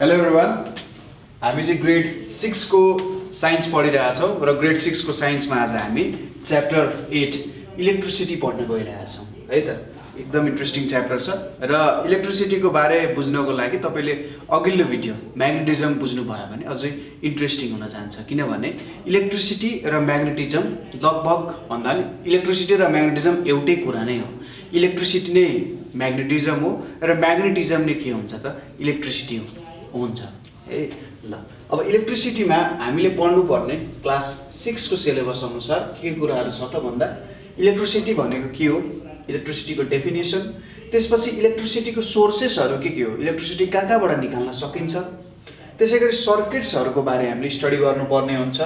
Hello everyone, हामी चाहिँ grade 6 को साइन्स पढिरहेछौँ र ग्रेड 6 को साइन्समा आज हामी च्याप्टर 8 इलेक्ट्रिसिटी पढ्न गइरहेछौँ है त। एकदम इन्ट्रेस्टिङ च्याप्टर छ र इलेक्ट्रिसिटीको बारे बुझ्नको लागि तपाईले अघिल्लो भिडियो म्याग्नेटिजम बुझ्नु भयो भने अझै इन्ट्रेस्टिङ हुन जान्छ, किनभने इलेक्ट्रिसिटी र म्याग्नेटिजम लगभग भन्दा नि इलेक्ट्रिसिटी र म्याग्नेटिजम एउटै कुरा नै हो। इलेक्ट्रिसिटी नै म्याग्नेटिजम हो र म्याग्नेटिजम नै के हुन्छ त इलेक्ट्रिसिटी हुन्छ है। ल अब इलेक्ट्रिसिटीमा हामीले पढ्नुपर्ने क्लास 6 को सिलेबस अनुसार के कुराहरू छ त भन्दा इलेक्ट्रिसिटी भनेको के हो, इलेक्ट्रिसिटीको डेफिनेसन, त्यसपछि इलेक्ट्रिसिटीको सोर्सेसहरू के हो, इलेक्ट्रिसिटी कहाँबाट निकाल्न सकिन्छ, त्यसैगरी सर्किट्सहरूको बारे हामीले स्टडी गर्नुपर्ने हुन्छ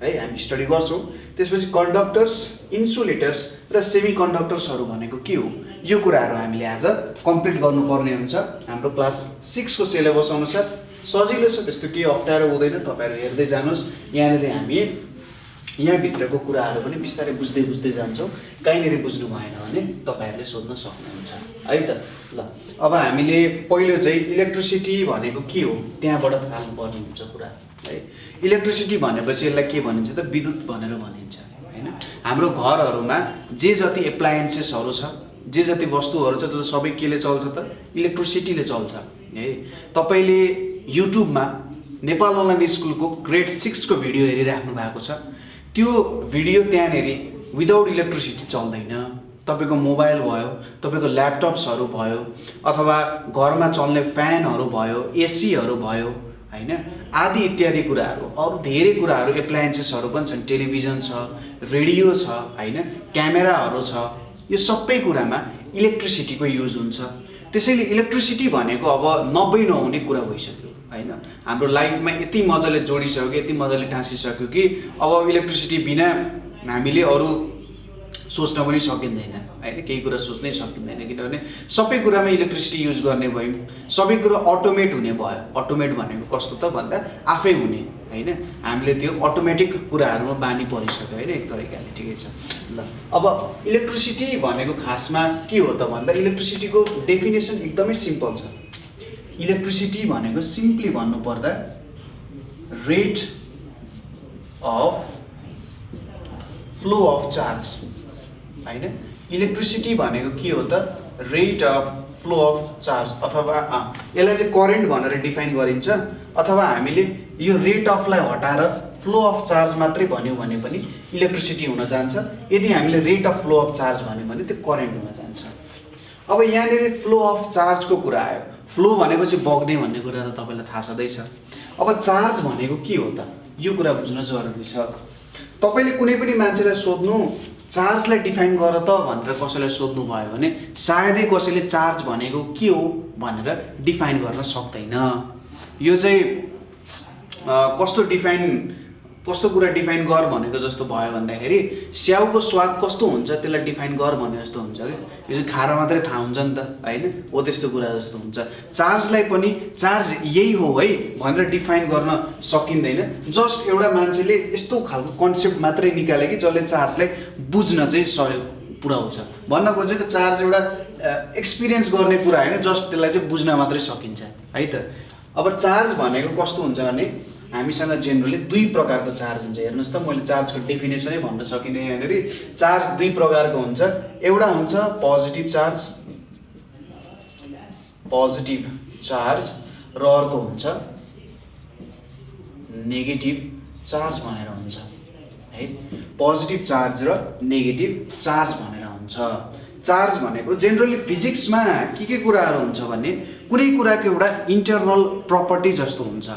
है, हामी स्टडी गर्छौँ। त्यसपछि कन्डक्टर्स, इन्सुलेटर्स र सेमी कन्डक्टर्सहरू भनेको के हो, यो कुराहरू हामीले आज कम्प्लिट गर्नुपर्ने हुन्छ। हाम्रो क्लास 6 को सिलेबस अनुसार सजिलो छ, त्यस्तो केही अप्ठ्यारो हुँदैन। तपाईँहरू हेर्दै जानुहोस्, यहाँनिर हामी यहाँभित्रको कुराहरू पनि बिस्तारै बुझ्दै बुझ्दै जान्छौँ। कहीँनिर बुझ्नु भएन भने तपाईँहरूले सोध्न सक्नुहुन्छ है त। ल अब हामीले पहिलो चाहिँ इलेक्ट्रिसिटी भनेको के हो त्यहाँबाट थाल्नुपर्ने हुन्छ कुरा है। इलेक्ट्रिसिटी भनेपछि यसलाई के भनिन्छ त विद्युत भनेर भनिन्छ हैन। हाम्रो घरहरूमा जे जति एप्लायन्सेसहरू छ, जे जति वस्तुहरू छ, त्यो सबै केले चल्छ त इलेक्ट्रिसिटीले चल्छ है। तपाईँले युट्युबमा नेपाल अनलाइन स्कुलको ग्रेड 6 को भिडियो हेरिराख्नु भएको छ, त्यो भिडियो त्यहाँनिर विदाउट इलेक्ट्रिसिटी चल्दैन। तपाईँको मोबाइल भयो, तपाईँको ल्यापटप्सहरू भयो, अथवा घरमा चल्ने फ्यानहरू भयो, एसीहरू भयो हैन, आदि इत्यादि कुराहरू, अरू धेरै कुराहरू एप्लायन्सेसहरू पनि छन्, टेलिभिजन छ, रेडियो छ हैन, क्यामेराहरू छ, यो सबै कुरामा इलेक्ट्रिसिटीको युज हुन्छ। त्यसैले इलेक्ट्रिसिटी भनेको अब नब्बे नहुने कुरा भइसक्यो हैन। हाम्रो लाइफमा यति मजाले जोडिसक्यो, यति मजाले टाँसिसक्यो कि अब इलेक्ट्रिसिटी बिना हामीले अरू सोच्न पनि सकिँदैन हैन, केही कुरा सोच्नै सकिँदैन, किनभने सबै कुरामा इलेक्ट्रिसिटी युज गर्ने भयौँ, सबै कुरा अटोमेट हुने भयो। अटोमेट भनेको कस्तो त भन्दा आफै हुने हैन, हामीले त्यो अटोमेटिक कुराहरूमा बानी परिसक्यो हैन एक तरिकाले, ठिकै छ। ल अब इलेक्ट्रिसिटी भनेको खासमा के हो त भन्दा इलेक्ट्रिसिटीको डेफिनेसन एकदमै सिम्पल छ। इलेक्ट्रिसिटी भनेको सिम्पली भन्नुपर्दा rate of flow of charge हैन। इलेक्ट्रिसिटी भनेको के हो त rate of flow of charge, अथवा यसलाई चाहिँ करेन्ट भनेर डिफाइन गरिन्छ, अथवा हामीले यो रेट अफलाई हटाएर फ्लो अफ चार्ज मात्रै भन्यौँ भने पनि इलेक्ट्रिसिटी हुन जान्छ। यदि हामीले rate of flow of charge भन्यौँ भने त्यो करेन्ट हुन जान्छ। अब यहाँनिर फ्लो अफ चार्जको कुरा आयो। फ्लो भनेपछि बग्ने भन्ने कुरा त तपाईँलाई थाहा छँदैछ। अब चार्ज भनेको के हो त, यो कुरा बुझ्न जरुरी छ। तपाईँले कुनै पनि मान्छेलाई सोध्नु चार्जलाई डिफाइन गर त भनेर कसैलाई सोध्नु भयो भने सायदै कसैले चार्ज भनेको के हो भनेर डिफाइन गर्न सक्दैन। यो चाहिँ कस्तो कुरा डिफाइन गर भनेको जस्तो भयो भन्दाखेरि स्याउको स्वाद कस्तो हुन्छ त्यसलाई डिफाइन गर भने जस्तो हुन्छ कि, यो चाहिँ खाएर मात्रै थाहा हुन्छ नि त हैन, हो त्यस्तो कुरा जस्तो हुन्छ। चार्जलाई पनि चार्ज यही हो है भनेर डिफाइन गर्न सकिँदैन। जस्ट एउटा मान्छेले यस्तो खालको कन्सेप्ट मात्रै निकाले कि जसले चार्जलाई बुझ्न चाहिँ सहयोग पुर्याउँछ। भन्न खोजेको चार्ज एउटा एक्सपिरियन्स गर्ने कुरा हैन, जस्ट त्यसलाई चाहिँ बुझ्न मात्रै सकिन्छ है त। अब चार्ज भनेको कस्तो हुन्छ भने हामीसँग जेनरली दुई प्रकारको चार्ज हुन्छ। हेर्नुहोस् त, मैले चार्जको डेफिनेसनै भन्न सकिनँ। यहाँनिर चार्ज दुई प्रकारको हुन्छ। एउटा हुन्छ पोजिटिभ चार्ज र अर्को हुन्छ नेगेटिभ चार्ज भनेर हुन्छ है। पोजिटिभ चार्ज र नेगेटिभ चार्ज भनेर हुन्छ। चार्ज भनेको जेनरली फिजिक्समा के कुराहरू हुन्छ भने कुनै कुराको एउटा इन्टरनल प्रपर्टी जस्तो हुन्छ,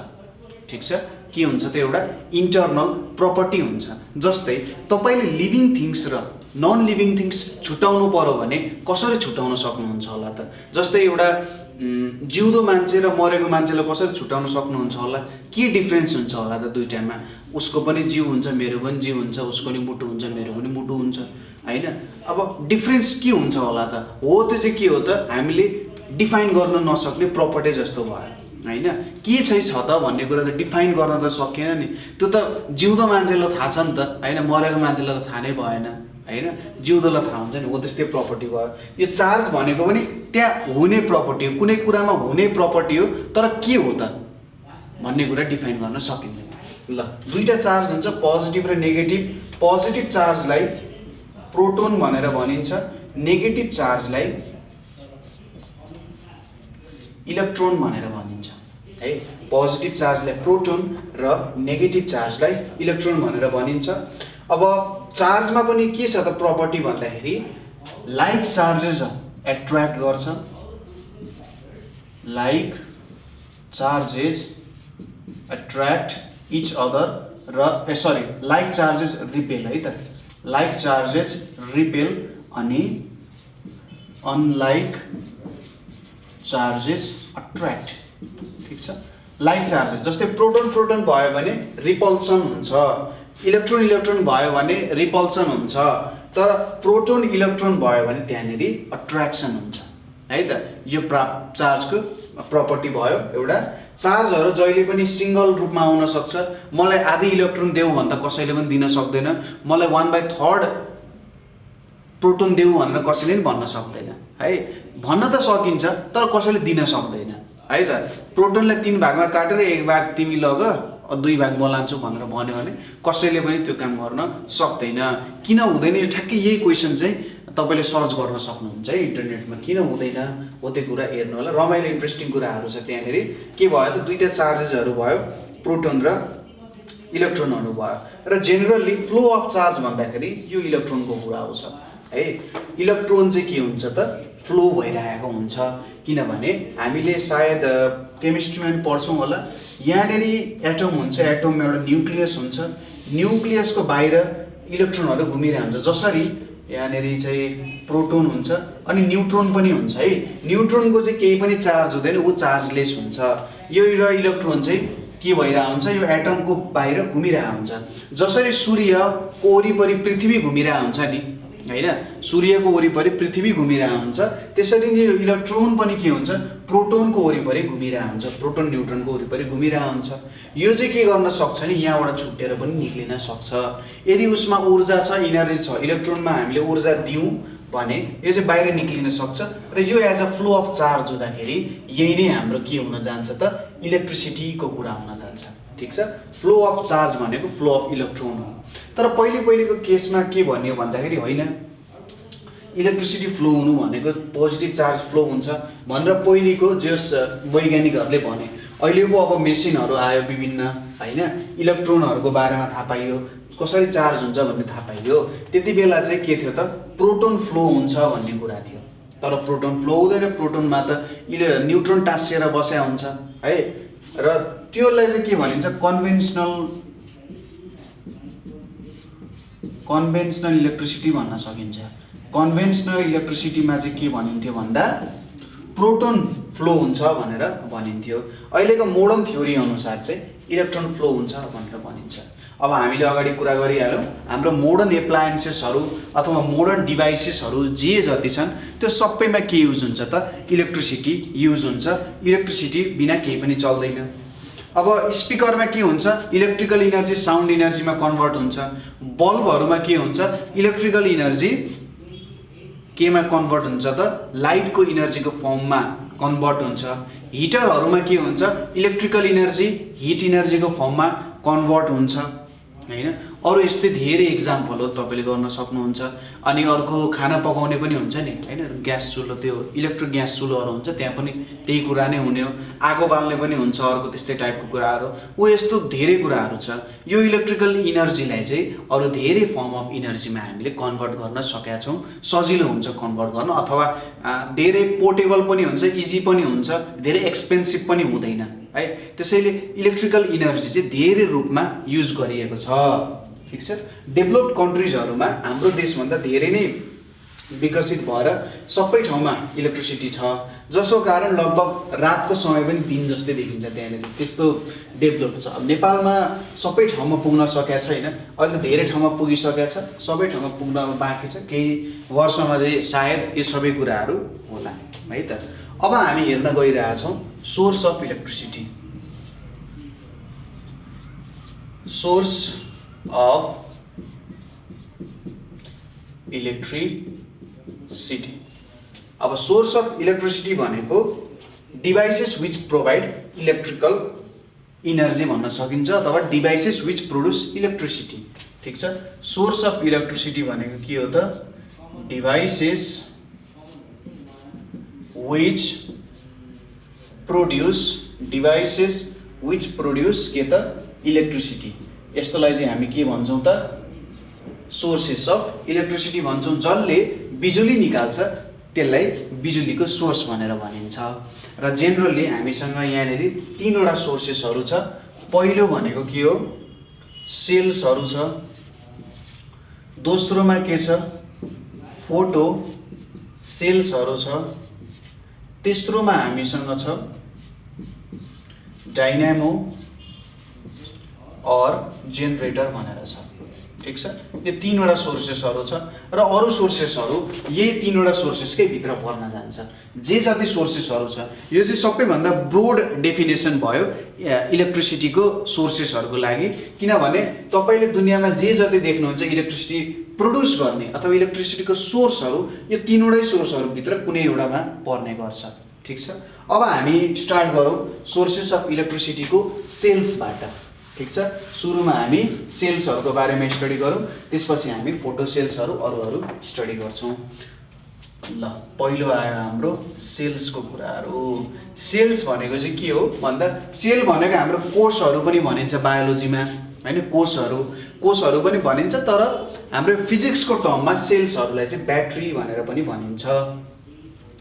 ठिक छ। के हुन्छ त एउटा इन्टरनल प्रपर्टी हुन्छ। जस्तै तपाईँले लिभिङ थिङ्स र नन लिभिङ थिङ्स छुटाउनु पर्यो भने कसरी छुटाउन सक्नुहुन्छ होला त? जस्तै एउटा जिउँदो मान्छे र मरेको मान्छेलाई कसरी छुटाउन सक्नुहुन्छ होला? के डिफ्रेन्स हुन्छ होला त दुईटामा? उसको पनि जिउ हुन्छ, मेरो पनि जिउ हुन्छ, उसको पनि मुटु हुन्छ, मेरो पनि मुटु हुन्छ हैन। अब डिफ्रेन्स के हुन्छ होला त? हो त्यो चाहिँ के हो त हामीले डिफाइन गर्न नसक्ने प्रपर्टी जस्तो भयो हैन। के चाहिँ छ त भन्ने कुरा त डिफाइन गर्न त सकिएन नि। त्यो त जिउँदो मान्छेलाई थाहा छ नि त हैन, मरेको मान्छेलाई त थाहा नै भएन हैन, जिउँदोलाई थाहा हुन्छ नि, हो त्यस्तै प्रपर्टी भयो। यो चार्ज भनेको पनि त्यहाँ हुने प्रपर्टी हो, कुनै कुरामा हुने प्रपर्टी हो, तर के हो त भन्ने कुरा डिफाइन गर्न सकिँदैन। ल दुईटा चार्ज हुन्छ पोजिटिभ र नेगेटिभ। पोजिटिभ चार्जलाई प्रोटोन भनेर भनिन्छ, नेगेटिभ चार्जलाई इलेक्ट्रोन भनेर भनिन्छ है। पोजिटिभ चार्जलाई प्रोटोन र नेगेटिभ चार्जलाई इलेक्ट्रोन भनेर भनिन्छ। अब चार्जमा पनि के छ त प्रपर्टी भन्दाखेरि लाइक चार्जेस एट्र्याक्ट गर्छ, like charges attract each other र लाइक चार्जेस रिपेल है त, लाइक चार्जेस रिपेल अनि अनलाइक चार्जेस अट्र्याक्ट। ठिक छ, लाइक चार्जेस जस्तै प्रोटोन प्रोटोन भयो भने रिपल्सन हुन्छ, इलेक्ट्रोन इलेक्ट्रोन भयो भने रिपल्सन हुन्छ, तर प्रोटोन इलेक्ट्रोन भयो भने त्यहाँनेरि अट्र्याक्सन हुन्छ है त। यो चार्जको प्रपर्टी भयो एउटा। चार्जहरू जहिले पनि सिंगल रूपमा आउन सक्छ। मलाई आधी इलेक्ट्रोन देऊ भन्दा कसैले पनि दिन सक्दैन, मलाई 1/3 प्रोटोन देऊ भनेर कसैले पनि भन्न सक्दैन है। भन्न त सकिन्छ तर कसैले दिन सक्दैन है त। प्रोटोनलाई 3 भागमा काटेर 1 भाग तिमी लग 2 भाग म लान्छु भनेर भन्यो भने कसैले पनि त्यो काम गर्न सक्दैन। किन हुँदैन, यो ठ्याक्कै यही क्वेसन चाहिँ तपाईले सर्च गर्न सक्नुहुन्छ है इन्टरनेटमा, किन हुँदैन हो त्यो कुरा हेर्नु होला। रमाइलो इन्ट्रेस्टिङ कुराहरू छ त्यहाँनेरि। के भयो त दुईटा चार्जेसहरू भयो, प्रोटोन र इलेक्ट्रोनहरू भयो। र जेनरली फ्लो अफ चार्ज भन्दाखेरि यो इलेक्ट्रोनको कुरा आउँछ है। इलेक्ट्रोन चाहिँ के हुन्छ त फ्लो भइरहेको हुन्छ, किनभने हामीले सायद केमिस्ट्रीमा पनि पढ्छौँ होला। यहाँनेरि एटम हुन्छ, एटममा एउटा न्युक्लियस हुन्छ, न्युक्लियसको बाहिर इलेक्ट्रोनहरू घुमिरहेको हुन्छ। जसरी यहाँनेरि चाहिँ प्रोटोन हुन्छ अनि न्युट्रोन पनि हुन्छ है। न्युट्रोनको चाहिँ केही पनि चार्ज हुँदैन, ऊ चार्जलेस हुन्छ। यो इलेक्ट्रोन चाहिँ के भइरहेको हुन्छ, यो एटमको बाहिर घुमिरहेको हुन्छ। जसरी सूर्यको वरिपरि पृथ्वी घुमिरहेको हुन्छ नि हैन, सूर्यको वरिपरि पृथ्वी घुमिरहेको हुन्छ, त्यसरी नै यो इलेक्ट्रोन पनि के हुन्छ प्रोटोनको वरिपरि घुमिरहेको हुन्छ, प्रोटोन न्युट्रोनको वरिपरि घुमिरहेको हुन्छ। यो चाहिँ के गर्न सक्छ नि यहाँबाट छुटेर पनि निक्लिन सक्छ। यदि उसमा ऊर्जा छ, इनर्जी छ, इलेक्ट्रोनमा हामीले ऊर्जा दियौँ भने यो चाहिँ बाहिर निक्लिन सक्छ। र यो as a flow of charge हुँदाखेरि यही नै हाम्रो के हुन जान्छ त इलेक्ट्रिसिटीको कुरा हुन जान्छ। ठिक छ, फ्लो अफ चार्ज भनेको फ्लो अफ इलेक्ट्रोन हो। तर पहिलेको केसमा के भन्यो भन्दाखेरि होइन, इलेक्ट्रिसिटी फ्लो हुनु भनेको पोजिटिभ चार्ज फ्लो हुन्छ भनेर पहिलेको जस वैज्ञानिकहरूले भने। अहिले पो अब मेसिनहरू आयो विभिन्न हैन, इलेक्ट्रोनहरूको बारेमा थाहा पाइयो, कसरी चार्ज हुन्छ भन्ने थाहा पाइयो। त्यति बेला चाहिँ के थियो त प्रोटोन फ्लो हुन्छ भन्ने कुरा थियो। तर प्रोटोन फ्लो हुँदैन, प्रोटोनमा त न्युट्रोन टाँसिएर बस्या हुन्छ है। र त्यसलाई चाहिँ के भनिन्छ कन्भेन्सनल इलेक्ट्रिसिटी भन्न सकिन्छ। कन्भेन्सनल इलेक्ट्रिसिटीमा चाहिँ के भनिन्थ्यो भन्दा प्रोटोन फ्लो हुन्छ भनेर भनिन्थ्यो। अहिलेको मोडर्न थ्योरी अनुसार चाहिँ इलेक्ट्रोन फ्लो हुन्छ भनेर भनिन्छ। अब हामीले अगाडि कुरा गरिहाल्यौँ, हाम्रो मोडर्न एप्लायन्सेसहरू अथवा मोडर्न डिभाइसेसहरू जे जति छन् त्यो सबैमा के युज हुन्छ त इलेक्ट्रिसिटी युज हुन्छ। इलेक्ट्रिसिटी बिना केही पनि चल्दैन। अब स्पिकरमा के हुन्छ इलेक्ट्रिकल इनर्जी साउन्ड इनर्जीमा कन्भर्ट हुन्छ। बल्बहरूमा के हुन्छ इलेक्ट्रिकल इनर्जी केमा कन्भर्ट हुन्छ त लाइटको इनर्जीको फर्ममा कन्भर्ट हुन्छ। हिटरहरूमा के हुन्छ इलेक्ट्रिकल इनर्जी हिट इनर्जीको फर्ममा कन्भर्ट हुन्छ हैन। अरु यस्तै धेरै एक्जाम्पल हो तपाईले गर्न सक्नुहुन्छ। अनि अर्को खाना पकाउने पनि हुन्छ नि हैन, ग्यास चुलो त्यो इलेक्ट्रिक ग्यास चुलोहरु हुन्छ, त्यहाँ पनि त्यही कुरा नै हुने हो। आगो बाल्ने पनि हुन्छ अर्को त्यस्तै टाइपको कुराहरु हो। यस्तो धेरै कुराहरु छ। यो इलेक्ट्रिकल इनर्जीलाई चाहिँ अरु धेरै फर्म अफ इनर्जीमा हामीले कन्भर्ट गर्न सकेका छौं। सजिलो हुन्छ कन्भर्ट गर्न, अथवा धेरै पोर्टेबल पनि हुन्छ, इजी पनि हुन्छ, धेरै एक्सपेन्सिभ पनि हुँदैन है। त्यसैले इलेक्ट्रिकल इनर्जी चाहिँ धेरै रूपमा युज गरिएको छ। ठीक छ। डेभलप्ड कन्ट्रीजहरुमा हाम्रो देशभन्दा धेरै नै विकसित भएर सबै ठाउँमा इलेक्ट्रिसिटी छ, जसको कारण लगभग रातको समय पनि दिन जस्तै देखिन्छ। त्यहाँनेर त्यस्तो डेभलप छ। अब नेपालमा सबै ठाउँमा पुग्न सकेको छैन, अहिले धेरै ठाउँमा पुगिसकेको छ, सबै ठाउँमा पुग्न बाँकी छ। केही वर्षमा चाहिँ सायद यो सबै कुराहरू होला है त। अब हामी हेर्न गइरहेका छौं source of electricity. Source of electricity. अब सोर्स अफ इलेक्ट्रिसिटी भनेको devices which provide electrical energy भन्न सकिन्छ अथवा डिभाइसेस विच प्रोड्युस इलेक्ट्रिसिटी। ठिक छ, सोर्स अफ इलेक्ट्रिसिटी भनेको के हो त? डिभाइसेस विच प्रोड्युस के त? इलेक्ट्रिसिटी। यस्तोलाई चाहिँ हामी के भन्छौँ त? सोर्सेस अफ इलेक्ट्रिसिटी भन्छौँ। जसले बिजुली निकाल्छ त्यसलाई बिजुलीको सोर्स भनेर भनिन्छ। र जेनरली हामीसँग यहाँनिर 3 वटा सोर्सेसहरू छ। पहिलो भनेको के हो? सेल्सहरू छ। दोस्रोमा के छ? फोटो सेल्सहरू छ। तेस्रोमा हामीसँग छ डाइनामो और जेनरेटर भनेर छ। ठिक छ, यो 3 वटा सोर्सेसहरू छ र अरू सोर्सेसहरू यही 3 वटा सोर्सेसकै भित्र पर्न जान्छ। जे जति सोर्सेसहरू छ यो चाहिँ सबैभन्दा ब्रोड डेफिनेसन भयो इलेक्ट्रिसिटीको सोर्सेसहरूको लागि। किनभने तपाईले दुनियाँमा जे जति देख्नुहुन्छ इलेक्ट्रिसिटी प्रोड्युस गर्ने अथवा इलेक्ट्रिसिटीको सोर्सहरू यो 3 वटै सोर्सहरूभित्र कुनै एउटामा पर्ने गर्छ। ठिक छ, अब हामी स्टार्ट गरौँ सोर्सेस अफ इलेक्ट्रिसिटीको सेल्सबाट। ठिक छ, सुरुमा हामी सेल्सहरूको बारेमा स्टडी गरौँ, त्यसपछि हामी फोटो सेल्सहरू अरू स्टडी गर्छौँ। ल, पहिलो आयो हाम्रो सेल्सको कुराहरू। सेल्स भनेको चाहिँ के हो भन्दा सेल भनेको हाम्रो कोषहरू पनि भनिन्छ बायोलोजीमा, हैन? कोषहरू पनि भनिन्छ, तर हाम्रो फिजिक्सको टर्ममा सेल्सहरूलाई चाहिँ ब्याट्री भनेर पनि भनिन्छ।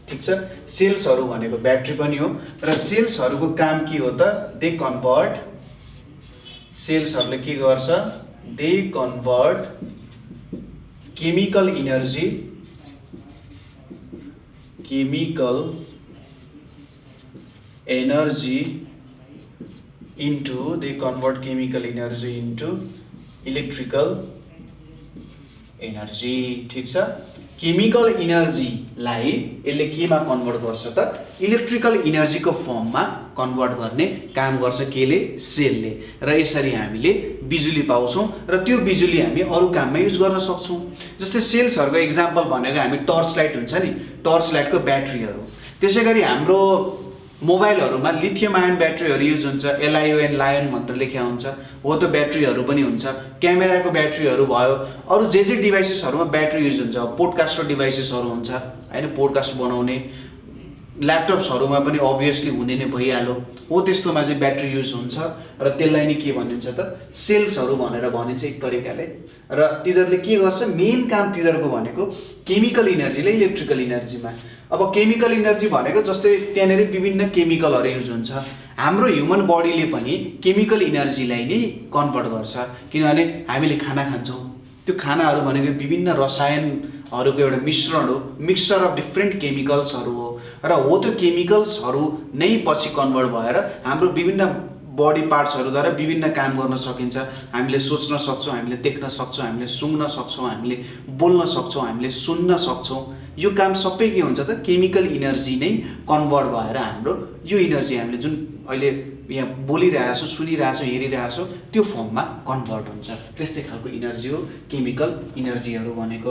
ठिक छ, सेल्सहरू भनेको ब्याट्री पनि हो र सेल्सहरूको काम के हो त? दे कन्भर्ट, सेल्सहरूले के गर्छ? They convert chemical energy into electrical energy. ठिक छ, केमिकल इनर्जीलाई यसले केमा कन्भर्ट गर्छ त? इलेक्ट्रिकल इनर्जीको फर्ममा कन्भर्ट गर्ने काम गर्छ केले? सेलले। र यसरी हामीले बिजुली पाउँछौँ र त्यो बिजुली हामी अरू काममा युज गर्न सक्छौँ। जस्तै सेल्सहरूको इक्जाम्पल भनेको हामी टर्च लाइट हुन्छ नि, टर्च लाइटको ब्याट्रीहरू। त्यसै गरी हाम्रो मोबाइलहरूमा लिथियम आयन ब्याट्रीहरू युज हुन्छ, LION लायन भनेर लेख्या हुन्छ, हो त्यो ब्याट्रीहरू पनि हुन्छ। क्यामेराको ब्याट्रीहरू भयो, अरू जे डिभाइसेसहरूमा ब्याट्री युज हुन्छ। पोडकास्टको डिभाइसेसहरू हुन्छ, हैन? पोडकास्ट बनाउने ल्यापटप्सहरूमा पनि अभियसली हुने नै भइहाल्यो, हो त्यस्तोमा चाहिँ ब्याट्री युज हुन्छ र त्यसलाई नै के भनिन्छ त? सेल्सहरू भनेर भनिन्छ एक तरिकाले। र तिनीहरूले के गर्छ? मेन काम तिनीहरूको भनेको केमिकल इनर्जीले इलेक्ट्रिकल इनर्जीमा। अब केमिकल इनर्जी भनेको जस्तै त्यहाँनिर विभिन्न केमिकलहरू युज हुन्छ। हाम्रो ह्युमन बडीले पनि केमिकल इनर्जीलाई नै कन्भर्ट गर्छ, किनभने हामीले खाना खान्छौँ। त्यो खानाहरू भनेको विभिन्न रसायनहरूको एउटा मिश्रण हो, मिक्सचर अफ डिफ्रेन्ट केमिकल्सहरू हो र हो त्यो केमिकल्सहरू नै पछि कन्भर्ट भएर हाम्रो विभिन्न बडी पार्ट्सहरूद्वारा विभिन्न काम गर्न सकिन्छ। हामीले सोच्न सक्छौँ, हामीले देख्न सक्छौँ, हामीले सुँघ्न सक्छौँ, हामीले बोल्न सक्छौँ, हामीले सुन्न सक्छौँ। यो काम सबै के हुन्छ त? केमिकल इनर्जी नै कन्भर्ट भएर हाम्रो यो इनर्जी हामीले जुन अहिले यहाँ बोलिरहेछौँ, सुनिरहेछौँ, हेरिरहेछौँ त्यो फर्ममा कन्भर्ट हुन्छ। त्यस्तै खालको इनर्जी हो केमिकल इनर्जीहरू भनेको।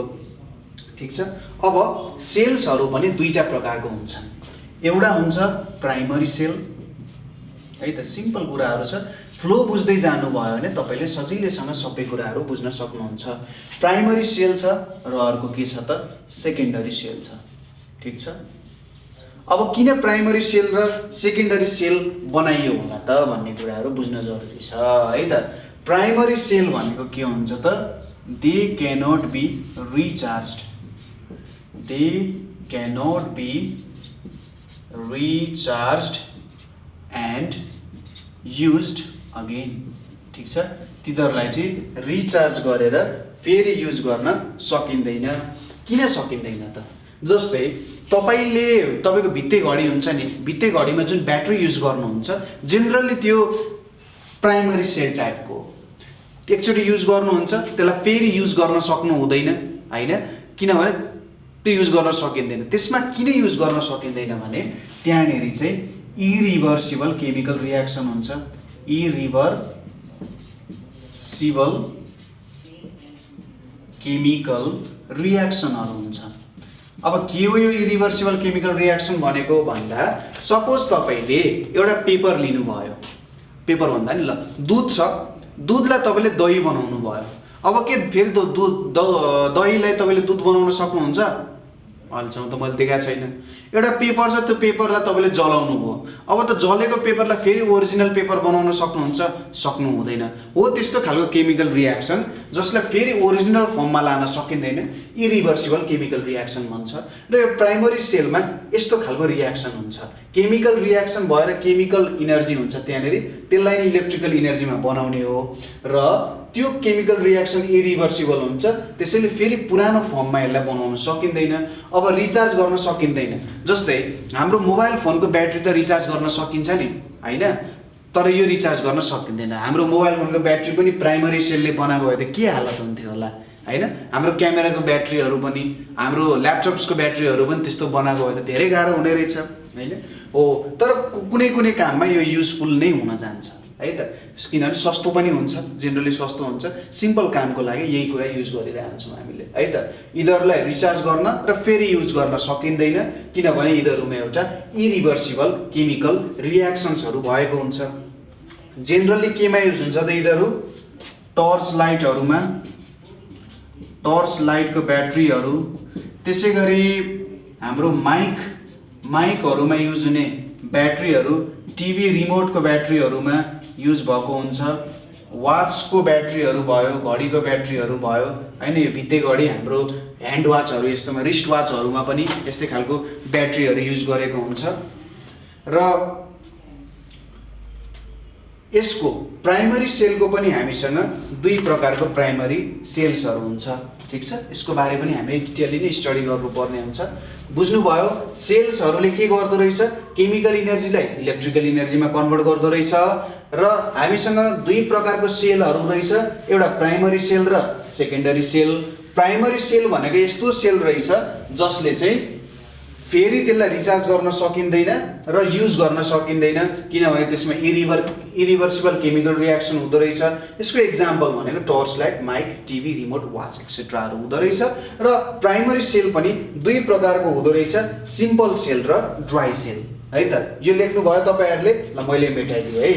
ठिक छ, अब सेल्सहरू पनि 2टा प्रकारको हुन्छन्। एउटा हुन्छ प्राइमरी सेल, है त? सिम्पल कुराहरू छ, फ्लो बुझ्दै जानुभयो भने तपाईँले सजिलैसँग सबै कुराहरू बुझ्न सक्नुहुन्छ। प्राइमरी सेल छ र अर्को के छ त? सेकेन्डरी सेल छ। ठिक छ, अब किन प्राइमरी सेल र सेकेन्डरी सेल बनाइयो होला त भन्ने कुराहरू बुझ्न जरुरी छ, है त? प्राइमरी सेल भनेको के हुन्छ त? They cannot be recharged, they cannot be recharged and used again. ठिक छ, तिनीहरूलाई चाहिँ रिचार्ज गरेर फेरि युज गर्न सकिँदैन। किन सकिँदैन त? जस्तै तपाईँको भित्ते घडी हुन्छ नि, भित्ते घडीमा जुन ब्याट्री युज गर्नुहुन्छ जेनरली त्यो प्राइमरी सेल टाइपको। एकचोटि युज गर्नुहुन्छ त्यसलाई फेरि युज गर्न सक्नु हुँदैन, हैन? किनभने त्यो युज गर्न सकिँदैन। त्यसमा किन युज गर्न सकिँदैन भने त्यहाँनिर चाहिँ इरिभर्सिबल केमिकल रियाक्सन हुन्छ, इरिभर्सिबल केमिकल रियाक्सनहरू हुन्छ। अब के हो यो इरिभर्सिबल केमिकल रियाक्सन भनेको भन्दा सपोज तपाईले एउटा पेपर लिनुभयो, पेपर भन्दा नि ल दुध छ, दुधलाई तपाईँले दही बनाउनु भयो, अब के फेरि दहीलाई तपाईँले दुध बनाउन सक्नुहुन्छ? अहिलेसम्म त मैले देखाएको छैन। एउटा पेपर छ, त्यो पेपरलाई तपाईँले जलाउनु भयो, अब त जलेको पेपरलाई फेरि ओरिजिनल पेपर बनाउन सक्नुहुन्छ? सक्नु हुँदैन। हो त्यस्तो खालको केमिकल रियाक्सन जसलाई फेरि ओरिजिनल फर्ममा लान सकिँदैन, इरिभर्सिबल केमिकल रियाक्सन भन्छ। र यो प्राइमरी सेलमा यस्तो खालको रियाक्सन हुन्छ, केमिकल रियाक्सन भएर केमिकल इनर्जी हुन्छ त्यहाँनिर, त्यसलाई नै इलेक्ट्रिकल इनर्जीमा बनाउने हो र त्यो केमिकल रियाक्सन इरिभर्सिबल हुन्छ, त्यसैले फेरि पुरानो फर्ममा यसलाई बनाउन सकिँदैन। अब रिचार्ज गर्न सकिँदैन, जस्तै हाम्रो मोबाइल फोनको ब्याट्री त रिचार्ज गर्न सकिन्छ नि होइन, तर यो रिचार्ज गर्न सकिँदैन। हाम्रो मोबाइल फोनको ब्याट्री पनि प्राइमरी सेलले बनाएको भए त के हालत हुन्थ्यो होला होइन। हाम्रो क्यामेराको ब्याट्रीहरू पनि, हाम्रो ल्यापटप्सको ब्याट्रीहरू पनि त्यस्तो बनाएको भए त धेरै गाह्रो हुने रहेछ होइन। हो तर कुनै कुनै काममा यो युजफुल नै हुन जान्छ है त, किनभने सस्तो पनि हुन्छ, जेनरली सस्तो हुन्छ, सिम्पल कामको लागि यही कुरा युज गरिरहन्छौँ हामीले है त। यिनीहरूलाई रिचार्ज गर्न र फेरि युज गर्न सकिँदैन, किनभने यिनीहरूमा एउटा इरिभर्सिबल केमिकल रियाक्सन्सहरू भएको हुन्छ। जेनरली केमा युज हुन्छ त यिनीहरू? टर्च लाइटहरूमा, टर्च लाइटको ब्याट्रीहरू, त्यसै गरी हाम्रो माइकहरूमा युज हुने ब्याट्रीहरू, टिभी रिमोटको ब्याट्रीहरूमा युज भएको हुन्छ, वाचको ब्याट्रीहरू भयो, घडीको ब्याट्रीहरू भयो होइन। यो भित्ते घडी, हाम्रो ह्यान्ड वाचहरू, यस्तोमा रिस्ट वाचहरूमा पनि यस्तै खालको ब्याट्रीहरू युज गरेको हुन्छ। र यसको प्राइमरी सेलको पनि हामीसँग दुई प्रकारको प्राइमरी सेल्सहरू हुन्छ, ठिक छ। यसको बारे पनि हामीले डिटेलली नै स्टडी गर्नुपर्ने हुन्छ। बुझ्नुभयो? सेल्सहरूले के गर्दो रहेछ? केमिकल इनर्जीलाई इलेक्ट्रिकल इनर्जीमा कन्भर्ट गर्दो रहेछ। र हामीसँग दुई प्रकारको सेलहरू रहेछ, एउटा प्राइमरी सेल र सेकेन्डरी सेल। प्राइमरी सेल भनेको यस्तो सेल रहेछ जसले चाहिँ फेरि त्यसलाई रिचार्ज गर्न सकिँदैन र युज गर्न सकिँदैन, किनभने त्यसमा इरिभर्सिबल केमिकल रियाक्सन हुँदो रहेछ। यसको एक्जाम्पल भनेको torch light, mike, TV remote, watch एक्सेट्राहरू हुँदो रहेछ। र प्राइमरी सेल पनि दुई प्रकारको हुँदो रहेछ, सिम्पल सेल र ड्राई सेल है त। यो लेख्नुभयो तपाईँहरूले? ल मैले मेटाइदिएँ है,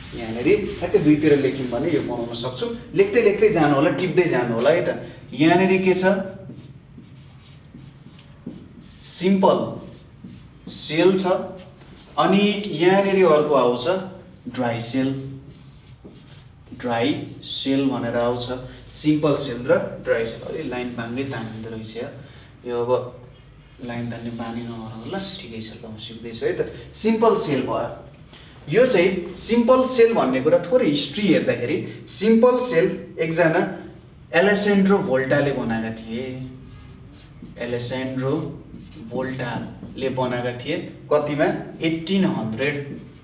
यहाँनिर ठ्याक्कै दुईतिर लेख्यौँ भने यो बनाउन सक्छौँ। लेख्दै लेख्दै जानु होला, टिप्दै जानु होला है त। यहाँनिर के छ? सिम्पल सेल छ, अनि यहाँनिर अर्को आउँछ ड्राई सेल। ड्राई सेल भनेर आउँछ, सिम्पल सेल र ड्राई सेल। अलि लाइन बाँध्दै तानिँदो रहेछ यो, अब लाइन तान्ने बानी नगरौँ होला, ठिकै छ, ल म सिक्दैछु है त। सिम्पल सेल भयो यो चाहिँ। सिम्पल सेल भन्ने कुरा थोरै हिस्ट्री हेर्दाखेरि, सिम्पल सेल एकजना एलेसेन्ड्रो भोल्टाले बनाएका थिए। एलेसेन्ड्रो भोल्टाले बनाएका थिए, कतिमा? 1800